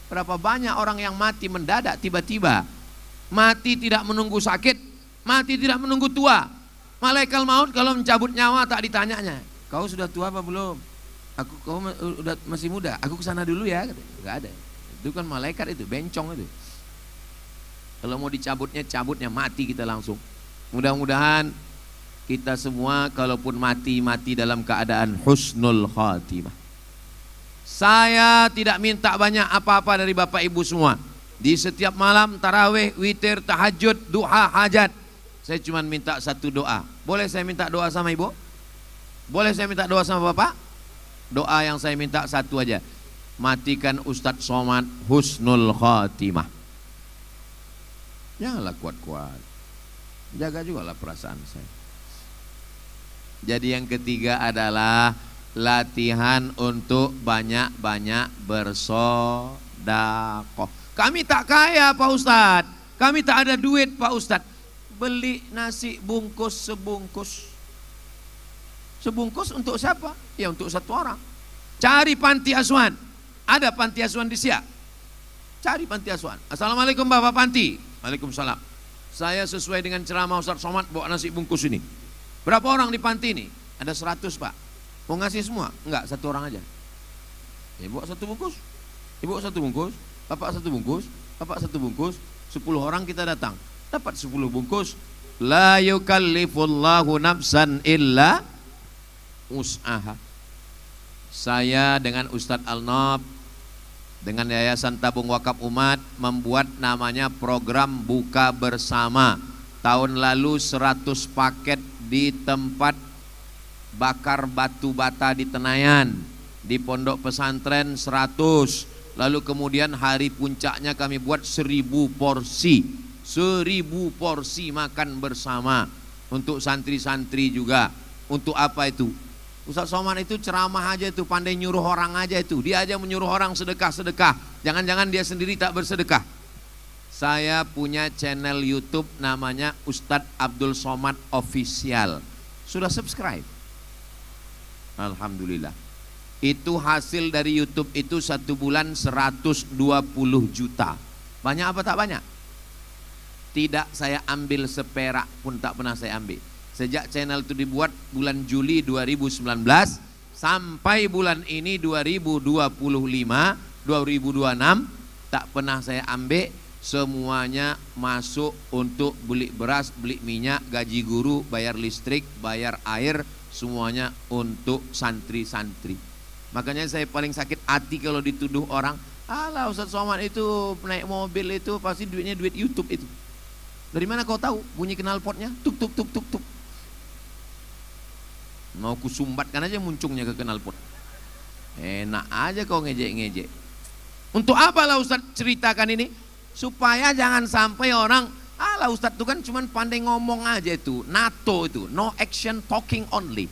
Berapa banyak orang yang mati mendadak tiba-tiba. Mati tidak menunggu sakit, mati tidak menunggu tua. Malaikat maut kalau mencabut nyawa tak ditanyanya, kau sudah tua apa belum? Kau udah masih muda, aku kesana dulu ya. Enggak ada. Itu kan malaikat itu, bencong itu. Kalau mau dicabutnya, cabutnya, mati kita langsung. Mudah-mudahan kita semua kalaupun mati dalam keadaan husnul khatimah. Saya tidak minta banyak apa-apa dari Bapak Ibu semua. Di setiap malam tarawih, witir, tahajud, duha, hajat, saya cuma minta satu doa. Boleh saya minta doa sama Ibu? Boleh saya minta doa sama Bapak? Doa yang saya minta satu aja. Matikan Ustadz Somad husnul khatimah. Janganlah kuat-kuat. Jaga juga lah perasaan saya. Jadi yang ketiga adalah latihan untuk banyak-banyak bersedekah. Kami tak kaya Pak Ustadz, kami tak ada duit Pak Ustadz. Beli nasi bungkus sebungkus. Sebungkus untuk siapa? Ya untuk satu orang. Cari panti asuhan. Ada panti asuhan di Siak. Cari panti asuhan. Assalamualaikum Bapak Panti. Waalaikumsalam. Saya sesuai dengan ceramah Ustadz Somad bawa nasi bungkus ini. Berapa orang di panti ini? Ada 100 Pak. Mau ngasih semua? Enggak, satu orang aja. Ya bawa satu bungkus. Ibu satu bungkus, Bapak satu bungkus, Bapak satu bungkus, 10 orang kita datang. Dapat 10 bungkus. La yukallifullahu nafsan illa us'aha. Saya dengan Ustadz Al-Nob, dengan Yayasan Tabung Wakaf Umat membuat namanya program Buka Bersama. Tahun lalu 100 paket di tempat bakar batu bata di Tenayan, di pondok pesantren 100. Lalu kemudian hari puncaknya kami buat 1000 porsi. 1000 porsi makan bersama untuk santri-santri juga. Untuk apa itu? Ustadz Somad itu ceramah aja itu, pandai nyuruh orang aja itu. Dia aja menyuruh orang sedekah-sedekah. Jangan-jangan dia sendiri tak bersedekah. Saya punya channel YouTube namanya Ustadz Abdul Somad Official. Sudah subscribe? Alhamdulillah. Itu hasil dari YouTube itu 1 bulan 120 juta. Banyak apa tak banyak? Tidak saya ambil seperak pun tak pernah saya ambil. Sejak channel itu dibuat bulan Juli 2019 sampai bulan ini 2025, 2026 tak pernah saya ambil. Semuanya masuk untuk beli beras, beli minyak, gaji guru, bayar listrik, bayar air, semuanya untuk santri-santri. Makanya saya paling sakit hati kalau dituduh orang, alah Ustadz Somad itu naik mobil itu pasti duitnya duit YouTube itu. Dari mana kau tahu bunyi knalpotnya? Tuk tuk tuk tuk tuk. Mau kusumbatkan aja muncungnya ke knalpot. Enak aja kau ngejek-ngejek. Untuk apa lah Ustadz ceritakan ini? Supaya jangan sampai orang, alah Ustadz itu kan cuman pandai ngomong aja itu. NATO itu, no action talking only.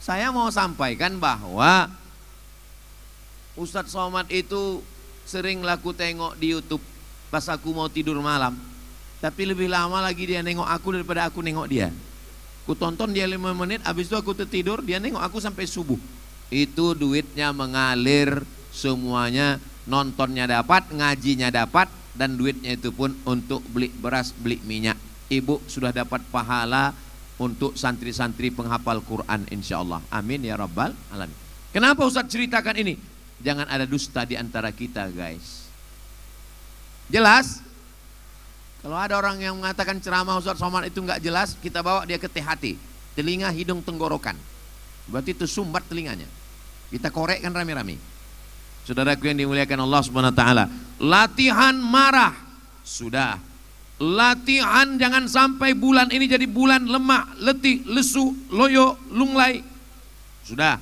Saya mau sampaikan bahwa Ustadz Somad itu sering laku tengok di YouTube pas aku mau tidur malam. Tapi lebih lama lagi dia nengok aku daripada aku nengok dia. Aku tonton dia 5 menit, habis itu aku tertidur, dia nengok aku sampai subuh. Itu duitnya mengalir semuanya, nontonnya dapat, ngajinya dapat, dan duitnya itu pun untuk beli beras, beli minyak. Ibu sudah dapat pahala untuk santri-santri penghafal Quran insyaallah. Amin ya rabbal alamin. Kenapa Ustadz ceritakan ini? Jangan ada dusta di antara kita guys. Jelas? Kalau ada orang yang mengatakan ceramah Ustadz Somad itu enggak jelas, kita bawa dia ke THT, telinga, hidung, tenggorokan. Berarti itu sumbat telinganya. Kita korekkan rame-rame. Saudaraku yang dimuliakan Allah Subhanahu wa taala, latihan marah sudah. Latihan jangan sampai bulan ini jadi bulan lemah, letih, lesu, loyo, lunglai. Sudah.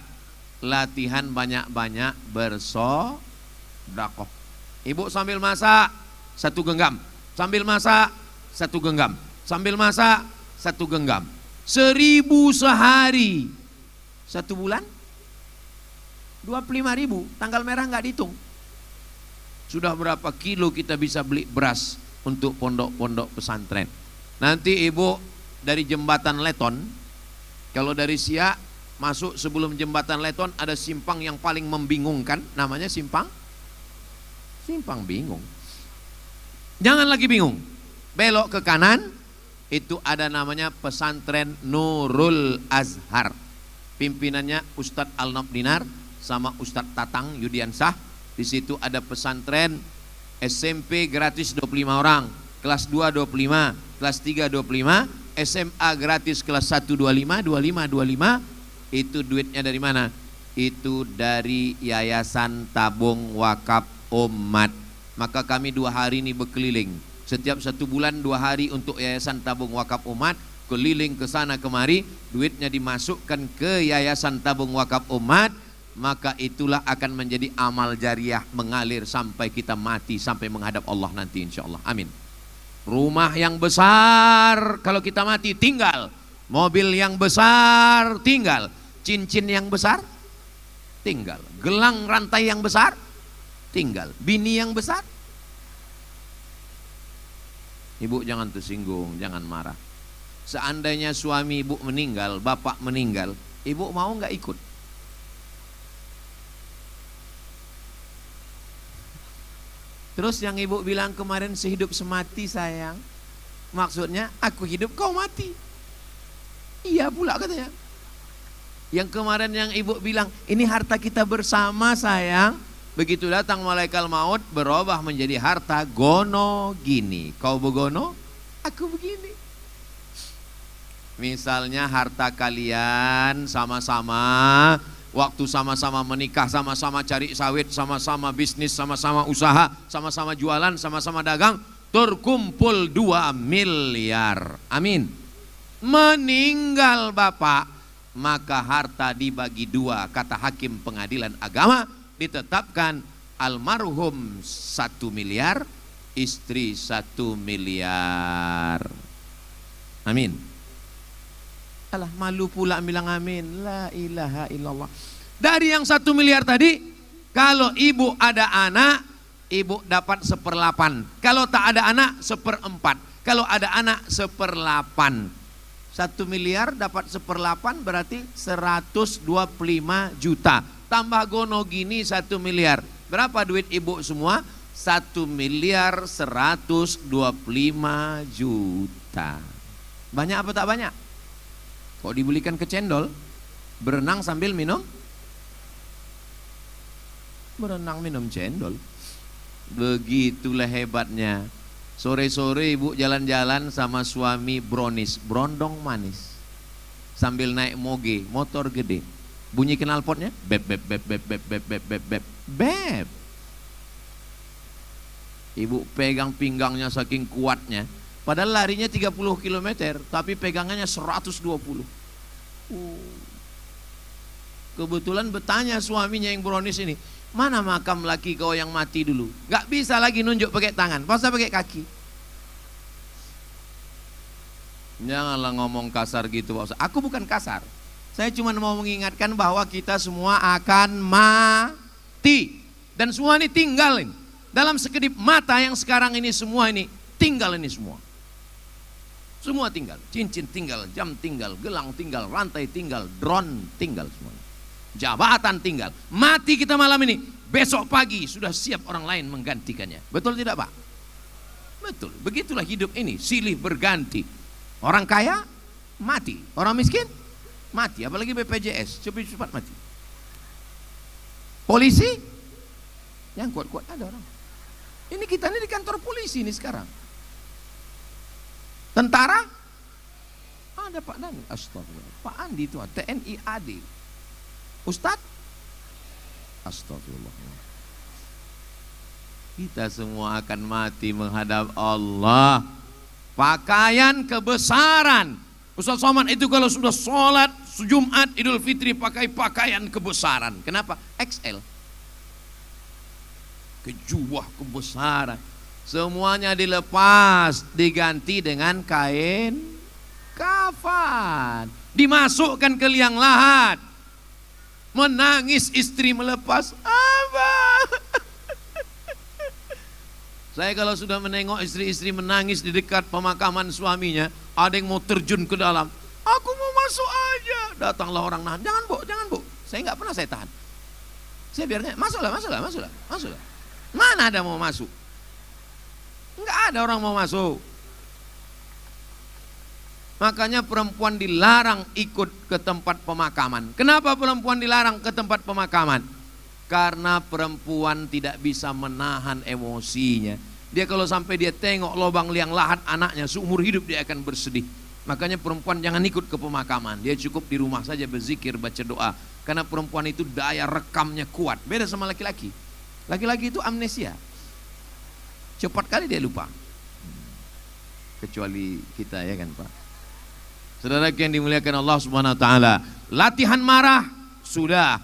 Latihan banyak-banyak bersedekah. Ibu sambil masak 1 genggam, sambil masak 1 genggam, sambil masak 1 genggam. 1.000 sehari. 1 bulan 25.000, tanggal merah nggak dihitung. Sudah berapa kilo kita bisa beli beras untuk pondok-pondok pesantren. Nanti ibu dari jembatan Leton, kalau dari Siak masuk sebelum jembatan Leton ada simpang yang paling membingungkan, namanya simpang bingung. Jangan lagi bingung, belok ke kanan, itu ada namanya pesantren Nurul Azhar. Pimpinannya Ustadz Al-Nab Dinar sama Ustadz Tatang Yudiansah. Di situ ada pesantren SMP gratis 25 orang, kelas 2 25, kelas 3 25, SMA gratis kelas 1 25, 25. Itu duitnya dari mana? Itu dari Yayasan Tabung Wakaf Umat. Maka kami 2 hari ini berkeliling. Setiap 1 bulan 2 hari untuk Yayasan Tabung Wakaf Umat, keliling ke sana kemari, duitnya dimasukkan ke Yayasan Tabung Wakaf Umat. Maka itulah akan menjadi amal jariah mengalir sampai kita mati, sampai menghadap Allah nanti insyaallah. Amin. Rumah yang besar kalau kita mati tinggal, mobil yang besar tinggal, cincin yang besar tinggal, gelang rantai yang besar tinggal, bini yang besar. Ibu jangan tersinggung, jangan marah. Seandainya suami ibu meninggal, bapak meninggal, ibu mau nggak ikut? Terus yang ibu bilang kemarin sehidup semati sayang, maksudnya aku hidup kau mati. Iya pula katanya. Yang kemarin yang ibu bilang ini harta kita bersama sayang, begitu datang malaikat maut berubah menjadi harta gono gini. Kau begono, aku begini. Misalnya harta kalian sama-sama, waktu sama-sama menikah, sama-sama cari sawit, sama-sama bisnis, sama-sama usaha, sama-sama jualan, sama-sama dagang, terkumpul 2 miliar. Amin. Meninggal bapak, maka harta dibagi 2. Kata hakim pengadilan agama, ditetapkan almarhum 1 miliar, istri 1 miliar. Amin. Alah, malu pula bilang amin. La ilaha illallah. Dari yang 1 miliar tadi, kalau ibu ada anak, ibu dapat 1/8. Kalau tak ada anak, 1/4. Kalau ada anak, 1/8. 1 miliar dapat 1/8 berarti 125 juta. Tambah gono gini 1 miliar. Berapa duit ibu semua? 1 miliar 125 juta. Banyak apa tak banyak? Kok dibelikan ke cendol? Berenang sambil minum? Berenang minum cendol. Begitulah hebatnya. Sore-sore ibu jalan-jalan sama suami brownies, brondong manis. Sambil naik moge, motor gede. Bunyi knalpotnya, beb beb beb beb beb beb beb beb beb beb. Ibu pegang pinggangnya saking kuatnya. Padahal larinya 30 km, tapi pegangannya 120. Kebetulan bertanya suaminya yang brownies ini, mana makam laki kau yang mati dulu? Gak bisa lagi nunjuk pakai tangan, masa pakai kaki. Janganlah ngomong kasar gitu Pak Ustaz. Aku bukan kasar. Saya cuma mau mengingatkan bahwa kita semua akan mati. Dan semua ini tinggal ini. Dalam sekedip mata yang sekarang ini semua ini tinggal ini semua. Semua tinggal, cincin tinggal, jam tinggal, gelang tinggal, rantai tinggal, drone tinggal semuanya. Jabatan tinggal. Mati kita malam ini, besok pagi sudah siap orang lain menggantikannya. Betul tidak Pak? Betul, begitulah hidup ini, silih berganti. Orang kaya, mati. Orang miskin, mati. Apalagi BPJS, cepat-cepat mati. Polisi, yang kuat-kuat ada orang. Ini kita ini di kantor polisi ini sekarang. Tentara ada Pak Dani, astagfirullah. Pak Andi itu TNI AD. Ustadz, astagfirullah. Kita semua akan mati menghadap Allah. Pakaian kebesaran. Ustaz Somad itu kalau sudah sholat Jumat Idul Fitri pakai pakaian kebesaran. Kenapa? XL. Kejuah kebesaran. Semuanya dilepas, diganti dengan kain kafan. Dimasukkan ke liang lahat. Menangis istri melepas. Abah. Saya kalau sudah menengok istri-istri menangis di dekat pemakaman suaminya, ada yang mau terjun ke dalam. Aku mau masuk aja. Datanglah orang nahan. Jangan bu, jangan bu. Saya nggak pernah saya tahan. Saya biarnya, masuklah. Mana ada mau masuk? Nggak ada orang mau masuk. Makanya perempuan dilarang ikut ke tempat pemakaman. Kenapa perempuan dilarang ke tempat pemakaman? Karena perempuan tidak bisa menahan emosinya. Dia kalau sampai dia tengok lubang liang lahat anaknya, seumur hidup dia akan bersedih. Makanya perempuan jangan ikut ke pemakaman. Dia cukup di rumah saja berzikir, baca doa. Karena perempuan itu daya rekamnya kuat. Beda sama laki-laki. Laki-laki itu amnesia. Cepat kali dia lupa. Kecuali kita ya kan Pak. Saudara yang dimuliakan Allah Subhanahu wa taala, latihan marah sudah.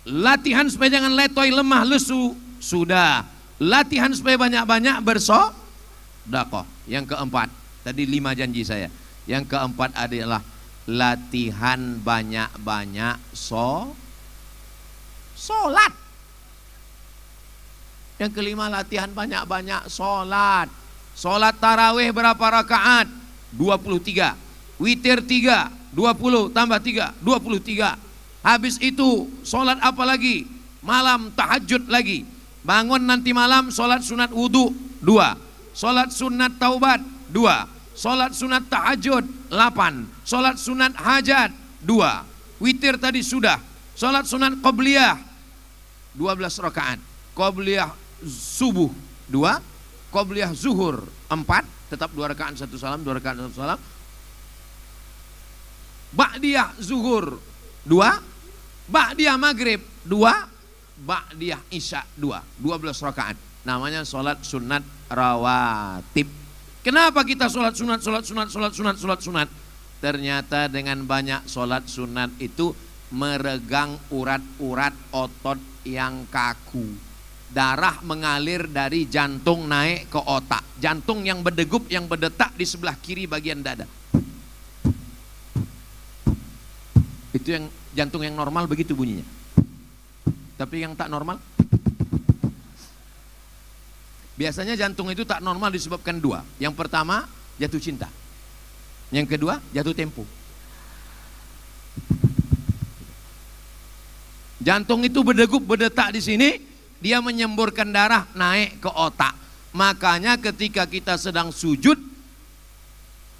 Latihan supaya jangan letoy, lemah, lesu sudah. Latihan supaya banyak-banyak bersedekah. Yang keempat, tadi 5 janji saya. Yang keempat adalah latihan banyak-banyak sholat. Yang kelima, latihan banyak-banyak sholat. Sholat tarawih berapa rakaat? 23. Witir 3, 20 tambah 3, 23. Habis itu sholat apa lagi? Malam tahajud lagi. Bangun nanti malam sholat sunat wudhu 2. Sholat sunat taubat 2. Sholat sunat tahajud 8. Sholat sunat hajat 2. Witir tadi sudah. Sholat sunat qobliyah 12 rakaat. Qobliyah subuh 2. Qobliyah zuhur 4. Tetap 2 rakaat 1 salam, 2 rakaat 1 salam. Ba'diyah zuhur 2. Ba'diyah maghrib 2. Ba'diyah isya 2. 12 rakaat. Namanya sholat sunat rawatib. Kenapa kita sholat sunat? Ternyata dengan banyak sholat sunat itu meregang urat-urat otot yang kaku. Darah mengalir dari jantung naik ke otak. Jantung yang berdegup, yang berdetak di sebelah kiri bagian dada. Itu yang jantung yang normal begitu bunyinya. Tapi yang tak normal, biasanya jantung itu tak normal disebabkan 2. Yang pertama jatuh cinta. Yang kedua jatuh tempo. Jantung itu berdegup, berdetak di sini, dia menyemburkan darah naik ke otak. Makanya ketika kita sedang sujud,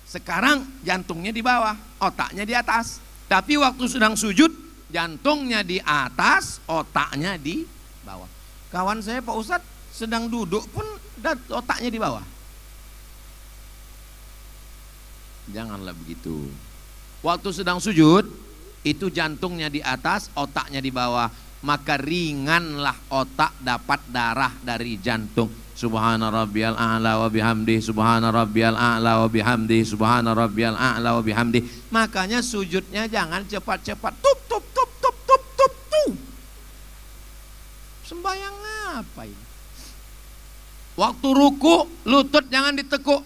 sekarang jantungnya di bawah, otaknya di atas. Tapi waktu sedang sujud, jantungnya di atas, otaknya di bawah. Kawan saya Pak Ustadz sedang duduk pun otaknya di bawah. Janganlah begitu. Waktu sedang sujud, itu jantungnya di atas, otaknya di bawah. Maka ringanlah otak dapat darah dari jantung. Subhana rabbiyal a'la wa bihamdi, subhana rabbiyal a'la wa bihamdi, subhana rabbiyal a'la wa bihamdi. Makanya sujudnya jangan cepat-cepat. Tup. Sembayang apa ini? Waktu ruku, lutut jangan ditekuk.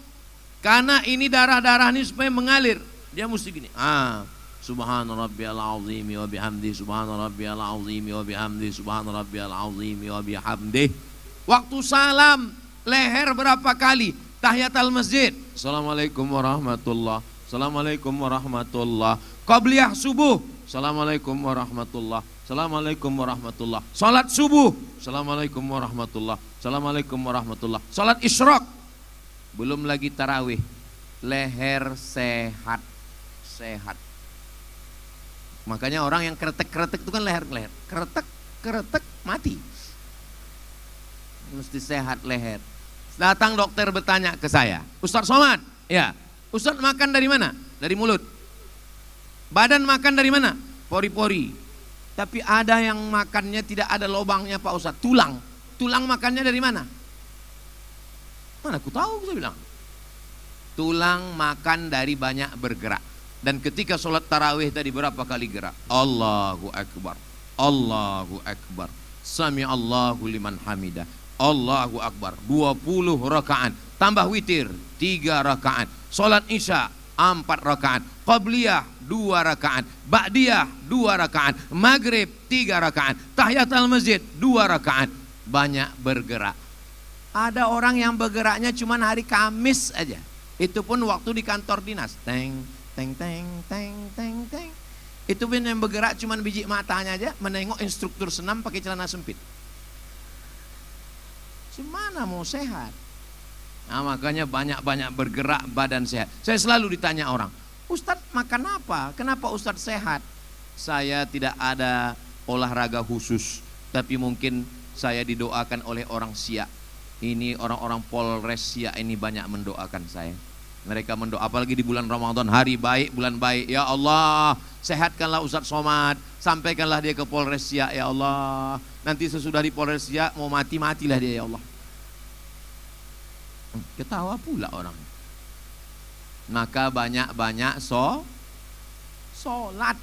Karena ini darah-darah ini supaya mengalir. Dia mesti gini. Subhana rabbiyal azimi wa bihamdi, subhana rabbiyal azimi wa bihamdi, subhana rabbiyal azimi wa bihamdi. Waktu salam, leher berapa kali? Tahiyatul masjid. Assalamualaikum warahmatullah. Assalamualaikum warahmatullah. Qabliyah subuh. Assalamualaikum warahmatullah. Assalamualaikum warahmatullah. Salat subuh. Assalamualaikum warahmatullah. Assalamualaikum warahmatullah. Salat isyraq. Belum lagi tarawih. Leher sehat. Makanya orang yang kretek-kretek itu kan leher. Kretek mati. Mesti sehat leher. Datang dokter bertanya ke saya, Ustaz Somad, ya, Ustaz makan dari mana? Dari mulut. Badan makan dari mana? Pori-pori. Tapi ada yang makannya tidak ada lubangnya Pak Ustaz, tulang. Tulang makannya dari mana? Mana aku tahu, saya bilang. Tulang makan dari banyak bergerak. Dan ketika sholat tarawih tadi berapa kali gerak? Allahu Akbar, Allahu Akbar, Sami Allahu liman hamidah, Allahu Akbar. 20 rakaat, tambah witir 3 rakaat, sholat isya 4 rakaat, qabliyah 2 rakaat, ba'diyah 2 rakaat, maghrib 3 rakaat, tahiyatul masjid 2 rakaat. Banyak bergerak. Ada orang yang bergeraknya cuma hari Kamis aja. Itu pun waktu di kantor dinas. Teng, teng, teng, teng, teng, teng. Itu pun yang bergerak cuma biji matanya aja, menengok instruktur senam pakai celana sempit. Gimana mau sehat? Nah, makanya banyak-banyak bergerak, badan sehat. Saya selalu ditanya orang, Ustadz makan apa? Kenapa Ustadz sehat? Saya tidak ada olahraga khusus, tapi mungkin saya didoakan oleh orang Siak. Ini orang-orang Polres Siak ini banyak mendoakan saya. Mereka mendoa, apalagi di bulan Ramadan, hari baik, bulan baik. Ya Allah, sehatkanlah Ustadz Somad, sampaikanlah dia ke Polres Siak, ya Allah. Nanti sesudah di Polres Siak mau mati-matilah dia, ya Allah. Ketawa pula orang. Maka banyak-banyak sholat.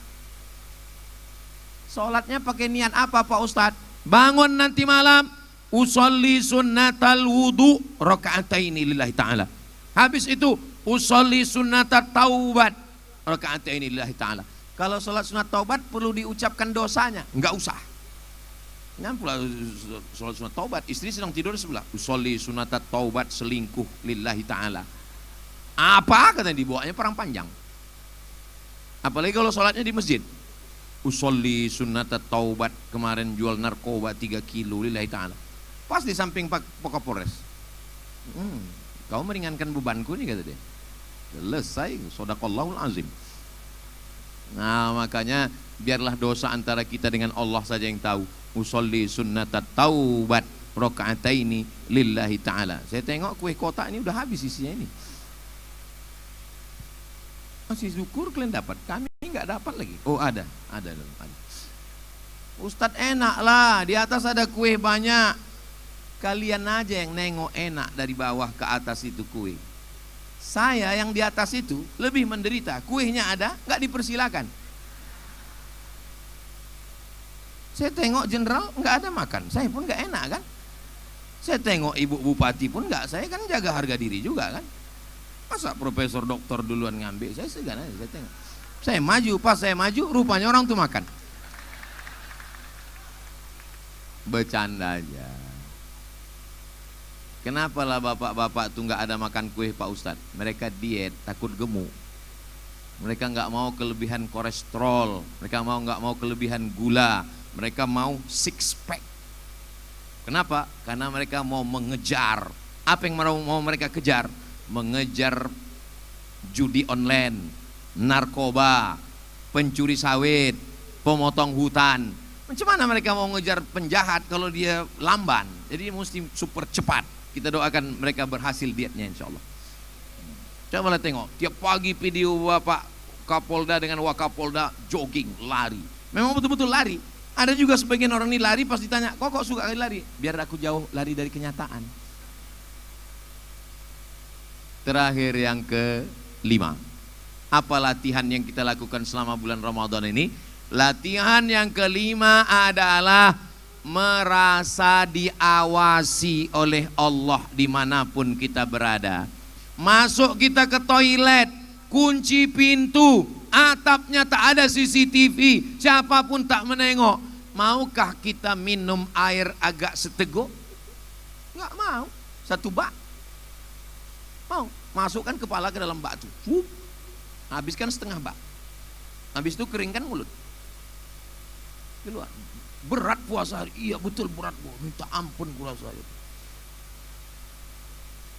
Sholatnya pakai niat apa Pak Ustadz? Bangun nanti malam, usolli sunnatal wudu raka'ataini lillahi ta'ala. Habis itu usolli sunnatat taubat raka'ataini lillahi ta'ala. Kalau sholat sunat taubat perlu diucapkan dosanya? Enggak usah. Yang pula sholat sunat taubat, istri sedang tidur sebelah, usolli sunatat taubat, selingkuh lillahi ta'ala. Apa katanya, dibawanya perang panjang. Apalagi kalau sholatnya di masjid, usolli sunatat taubat, kemarin jual narkoba 3 kilo lillahi ta'ala. Pas di samping Pak Kapolres. Kau meringankan bebanku nih, kata dia. Selesai, sodaqallahul azim. Nah, makanya biarlah dosa antara kita dengan Allah saja yang tahu. Usolli sunnatat taubat raka'ataini lillahi ta'ala. Saya tengok kue kotak ini udah habis isinya ini. Masih syukur kalian dapat, kami nggak dapat lagi. Oh ada. Ustadz enak lah, di atas ada kue banyak. Kalian aja yang nengok enak dari bawah ke atas itu kue. Saya yang di atas itu lebih menderita. Kuenya ada, nggak dipersilakan. Saya tengok jenderal nggak ada makan, saya pun nggak enak kan. Saya tengok ibu bupati pun nggak, saya kan jaga harga diri juga kan. Masa profesor doktor duluan ngambil, saya segan aja, saya tengok. Saya maju, pas saya maju, rupanya orang tuh makan. Bercanda aja. Kenapa lah bapak-bapak tuh nggak ada makan kue Pak Ustadz? Mereka diet, takut gemuk. Mereka nggak mau kelebihan kolesterol, mereka nggak mau kelebihan gula, mereka mau six pack. Kenapa? Karena mereka mau mengejar. Apa yang mau mereka kejar? Mengejar judi online, narkoba, pencuri sawit, pemotong hutan. Macam mana mereka mau ngejar penjahat kalau dia lamban? Jadi mesti super cepat. Kita doakan mereka berhasil dietnya insya Allah. Coba lihat tengok, tiap pagi video Bapak Kapolda dengan Wakapolda jogging, lari. Memang betul-betul lari. Ada juga sebagian orang ini lari pas ditanya, kok suka lari? Biar aku jauh lari dari kenyataan. Terakhir yang ke-5. Apa latihan yang kita lakukan selama bulan Ramadan ini? Latihan yang ke-5 adalah merasa diawasi oleh Allah dimanapun kita berada. Masuk kita ke toilet, kunci pintu, atapnya tak ada CCTV, siapapun tak menengok. Maukah kita minum air agak seteguk? Enggak mau. 1 bak. Mau, masukkan kepala ke dalam bak itu. Habiskan setengah bak. Habis itu keringkan mulut. Keluar. Berat puasa hari. Iya betul berat, Bu. Minta ampun puasa saya.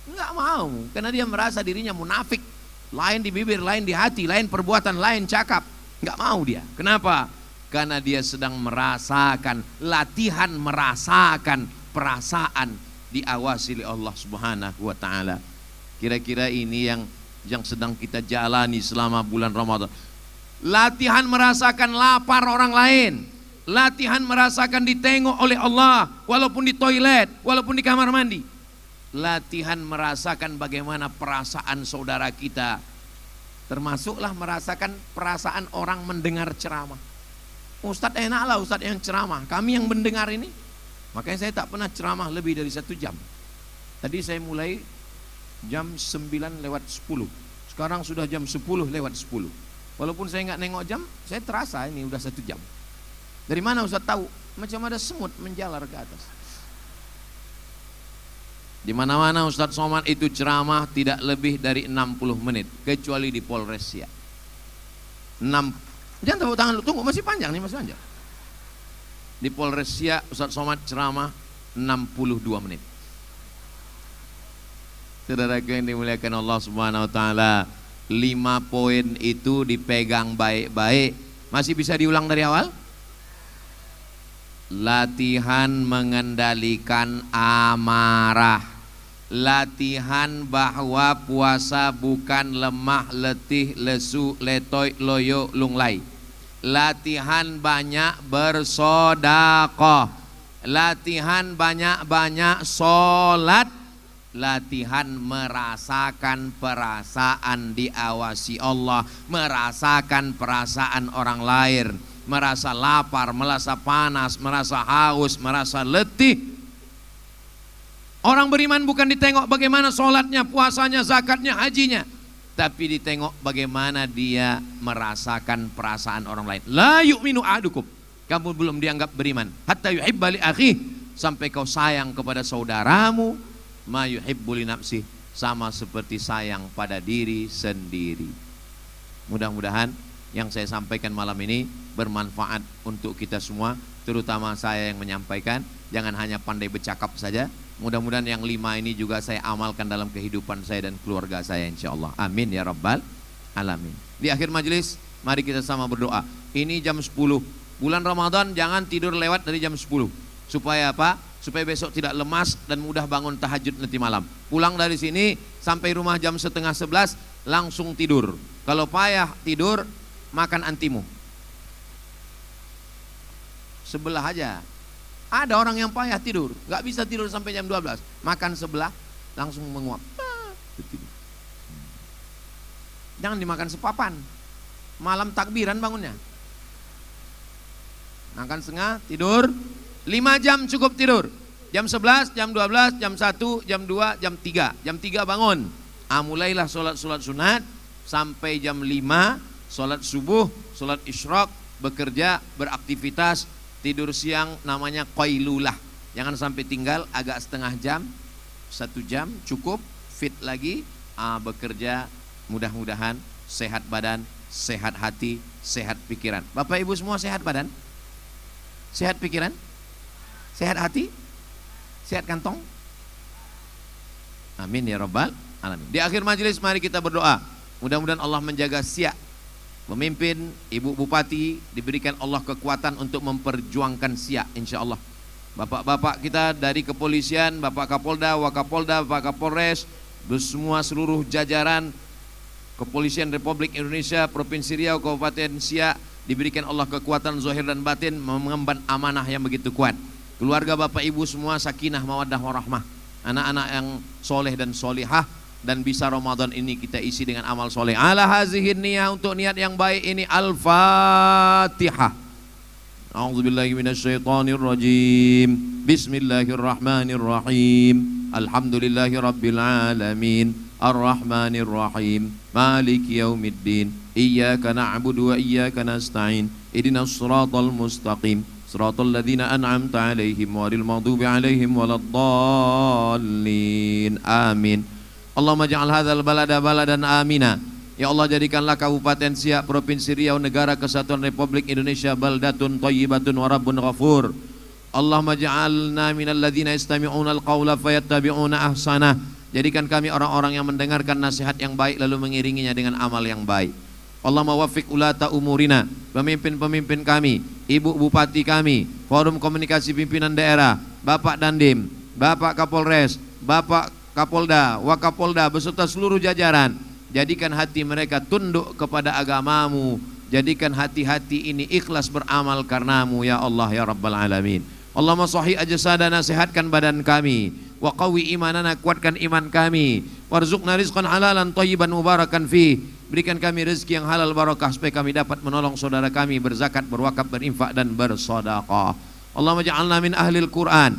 Enggak mau, karena dia merasa dirinya munafik. Lain di bibir, lain di hati, lain perbuatan, lain cakap. Enggak mau dia. Kenapa? Karena dia sedang merasakan, latihan merasakan perasaan diawasi oleh Allah Subhanahu wa taala. Kira-kira ini yang sedang kita jalani selama bulan Ramadan. Latihan merasakan lapar orang lain. Latihan merasakan ditengok oleh Allah, walaupun di toilet, walaupun di kamar mandi. latihan merasakan bagaimana perasaan saudara kita, termasuklah merasakan perasaan orang mendengar ceramah. Ustadz enaklah ustadz yang ceramah, kami yang mendengar ini. Makanya saya tak pernah ceramah lebih dari 1 jam. Tadi saya mulai jam 9:10, sekarang sudah jam 10:10. Walaupun saya nggak nengok jam, saya terasa ini udah 1 jam. Dari mana Ustadz tahu? Macam ada semut menjalar ke atas. Di mana-mana Ustadz Somad itu ceramah tidak lebih dari 60 menit, kecuali di Polres Siak. Jangan tepuk tangan lu, tunggu masih panjang nih, masih panjang. Di Polres Siak Ustadz Somad ceramah 62 menit. Saudaraku yang dimuliakan Allah Subhanahu wa taala, 5 poin itu dipegang baik-baik. Masih bisa diulang dari awal? Latihan mengendalikan amarah. Latihan bahwa puasa bukan lemah, letih, lesu, letoy, loyo, lunglai. Latihan banyak bersedekah. Latihan banyak-banyak sholat. Latihan merasakan perasaan diawasi Allah, merasakan perasaan orang lain, merasa lapar, merasa panas, merasa haus, merasa letih. Orang beriman bukan ditengok bagaimana sholatnya, puasanya, zakatnya, hajinya, tapi ditengok bagaimana dia merasakan perasaan orang lain. La yu'minu ahadukum, kamu belum dianggap beriman hatta yuhibba li akhihi, sampai kau sayang kepada saudaramu ma yuhibbu li nafsihi, sama seperti sayang pada diri sendiri. Mudah-mudahan yang saya sampaikan malam ini bermanfaat untuk kita semua, terutama saya yang menyampaikan. Jangan hanya pandai bercakap saja. Mudah-mudahan yang 5 ini juga saya amalkan dalam kehidupan saya dan keluarga saya, insyaallah. Amin ya rabbal alamin. Di akhir majelis, mari kita sama berdoa. Ini jam 10 bulan Ramadan, jangan tidur lewat dari jam 10. Supaya apa? Supaya besok tidak lemas dan mudah bangun tahajud nanti malam. Pulang dari sini sampai rumah jam 10:30 langsung tidur. Kalau payah tidur, makan antimu. Sebelah aja. Ada orang yang payah tidur, nggak bisa tidur sampai jam 12. Makan sebelah, langsung menguap. Jangan dimakan sepapan. Malam takbiran bangunnya. Makan setengah, tidur. 5 jam cukup tidur. Jam 11, jam 12, jam 1, jam 2, jam 3. Jam 3 bangun. Mulailah sholat sunat sampai jam 5. Sholat subuh, sholat isyraq, bekerja, beraktivitas. Tidur siang namanya qailulah. Jangan sampai tinggal agak setengah jam, 1 jam cukup. Fit lagi, bekerja. Mudah-mudahan sehat badan, sehat hati, sehat pikiran. Bapak ibu semua sehat badan? Sehat pikiran? Sehat hati? Sehat kantong? Amin ya rabbal alamin. Di akhir majelis mari kita berdoa. Mudah-mudahan Allah menjaga Siak. Pemimpin, Ibu Bupati diberikan Allah kekuatan untuk memperjuangkan Siak, insya Allah. Bapak-bapak kita dari kepolisian, Bapak Kapolda, Wakapolda, Bapak Kapolres, semua seluruh jajaran Kepolisian Republik Indonesia, Provinsi Riau, Kabupaten Siak, diberikan Allah kekuatan zahir dan batin mengemban amanah yang begitu kuat. Keluarga Bapak Ibu semua sakinah, mawaddah, warahmah. Anak-anak yang soleh dan solihah, dan bisa Ramadan ini kita isi dengan amal soleh. Ala hazihin niyah, untuk niat yang baik ini. Al-Fatihah. A'udzubillahi minasyaitonirrajim. Bismillahirrahmanirrahim. Alhamdulillahi rabbil alamin. Ar-Rahmanirrahim. Maliki yaumiddin. Iyyaka na'budu wa iyyaka nasta'in. Ihdinas siratal mustaqim. Siratal ladzina an'amta 'alaihim ghairil maghdubi 'alaihim waladdallin. Amin. Allahumma ja'al hadzal balada baladan amina. Ya Allah, jadikanlah Kabupaten Siak, Provinsi Riau, Negara Kesatuan Republik Indonesia baldatun thayyibatun wa rabbun ghafur. Allahumma ja'alna minal ladzina yastami'una al-qaula fayattabi'una ahsanah. Jadikan kami orang-orang yang mendengarkan nasihat yang baik lalu mengiringinya dengan amal yang baik. Allahumma waffiq ulata umurina, pemimpin-pemimpin kami, Ibu Bupati kami, Forum Komunikasi Pimpinan Daerah, Bapak Dandim, Bapak Kapolres, Bapak Kapolda, Wakapolda beserta seluruh jajaran. Jadikan hati mereka tunduk kepada agamamu. Jadikan hati-hati ini ikhlas beramal karenamu ya Allah ya Rabbal Alamin. Allahumma sahih ajsadana, sehatkan badan kami. wa qawi imanana, kuatkan iman kami, warzuqna rizqan halalan thayyiban mubarakan fi, berikan kami rezeki yang halal barakah supaya kami dapat menolong saudara kami berzakat, berwakaf, berinfak dan bersedekah. Allahumma ja'alna min ahlil Quran,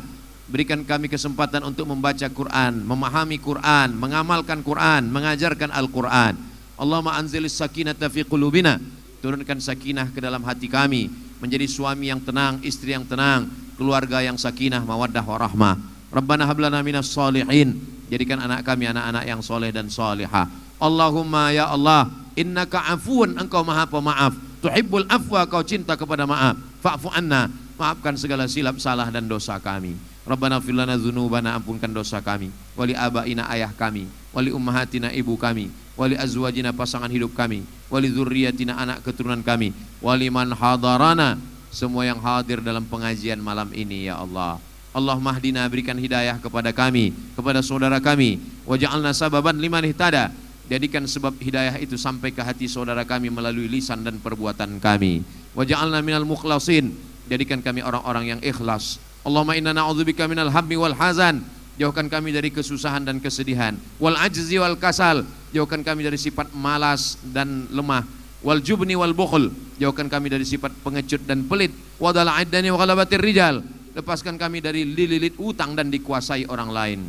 berikan kami kesempatan untuk membaca Quran, memahami Quran, mengamalkan Quran, mengajarkan Al-Quran. Allahumma anzilis sakinata fi qulubina, turunkan sakinah ke dalam hati kami, menjadi suami yang tenang, istri yang tenang, keluarga yang sakinah, mawaddah warahmah. Rabbana hablana minas solihin, jadikan anak kami anak-anak yang soleh dan solihah. Allahumma ya Allah, innaka afuun, engkau maha pemaaf, tuhibbul afwa, kau cinta kepada maaf, fa'fu anna, maafkan segala silap salah dan dosa kami. Rabbana fir lana dzunubana, ampunkan dosa kami, wali abaina, ayah kami, wali ummahatina, ibu kami, wali azwajina, pasangan hidup kami, wali dzurriyyatina, anak keturunan kami, wali man hadarana, semua yang hadir dalam pengajian malam ini ya Allah. Allahumma hdina, berikan hidayah kepada kami, kepada saudara kami, waj'alna sababan liman ihtada, jadikan sebab hidayah itu sampai ke hati saudara kami melalui lisan dan perbuatan kami. Waj'alna minal mukhlasin, jadikan kami orang-orang yang ikhlas. Allahumma inna na'udzubika minal hammi wal hazan, jauhkan kami dari kesusahan dan kesedihan, wal ajzi wal kasal, jauhkan kami dari sifat malas dan lemah, wal jubni wal bukhl, jauhkan kami dari sifat pengecut dan pelit, wadal aidani wa ghalabatir rijal, lepaskan kami dari lilit utang dan dikuasai orang lain.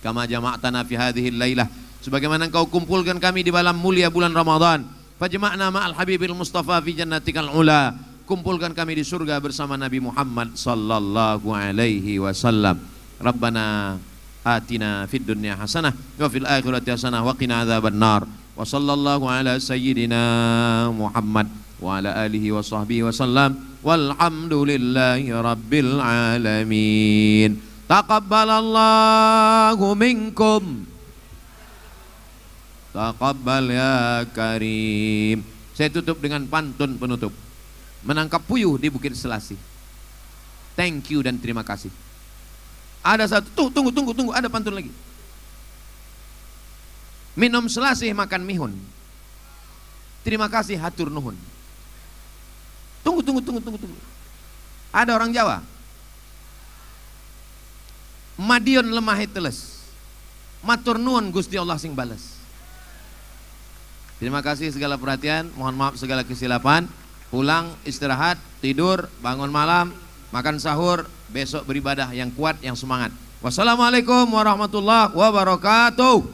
Kama jama'tana fi hadhil lailah, sebagaimana engkau kumpulkan kami di malam mulia bulan Ramadan, fajma'na ma'al habibil mustafa fi jannatikal ula, kumpulkan kami di surga bersama Nabi Muhammad sallallahu alaihi wasallam. Rabbana atina fid dunya hasanah wa fil akhirati hasanah wa qina adzabannar. Wa sallallahu ala sayyidina Muhammad wa ala alihi wa sahbihi wasallam. Walhamdulillahi rabbil alamin. Taqabbalallahu minkum. Taqabbal ya karim. Saya tutup dengan pantun penutup. Menangkap puyuh di Bukit Selasih. Thank you dan terima kasih. Ada satu, tunggu, ada pantun lagi. Minum selasih, makan mihun. Terima kasih, hatur nuhun. Tunggu. Ada orang Jawa. Madiun lemah teles, matur nuhun Gusti Allah sing bales. Terima kasih segala perhatian, mohon maaf segala kesilapan. Pulang, istirahat, tidur, bangun malam, makan sahur, besok beribadah yang kuat, yang semangat. Wassalamualaikum warahmatullahi wabarakatuh.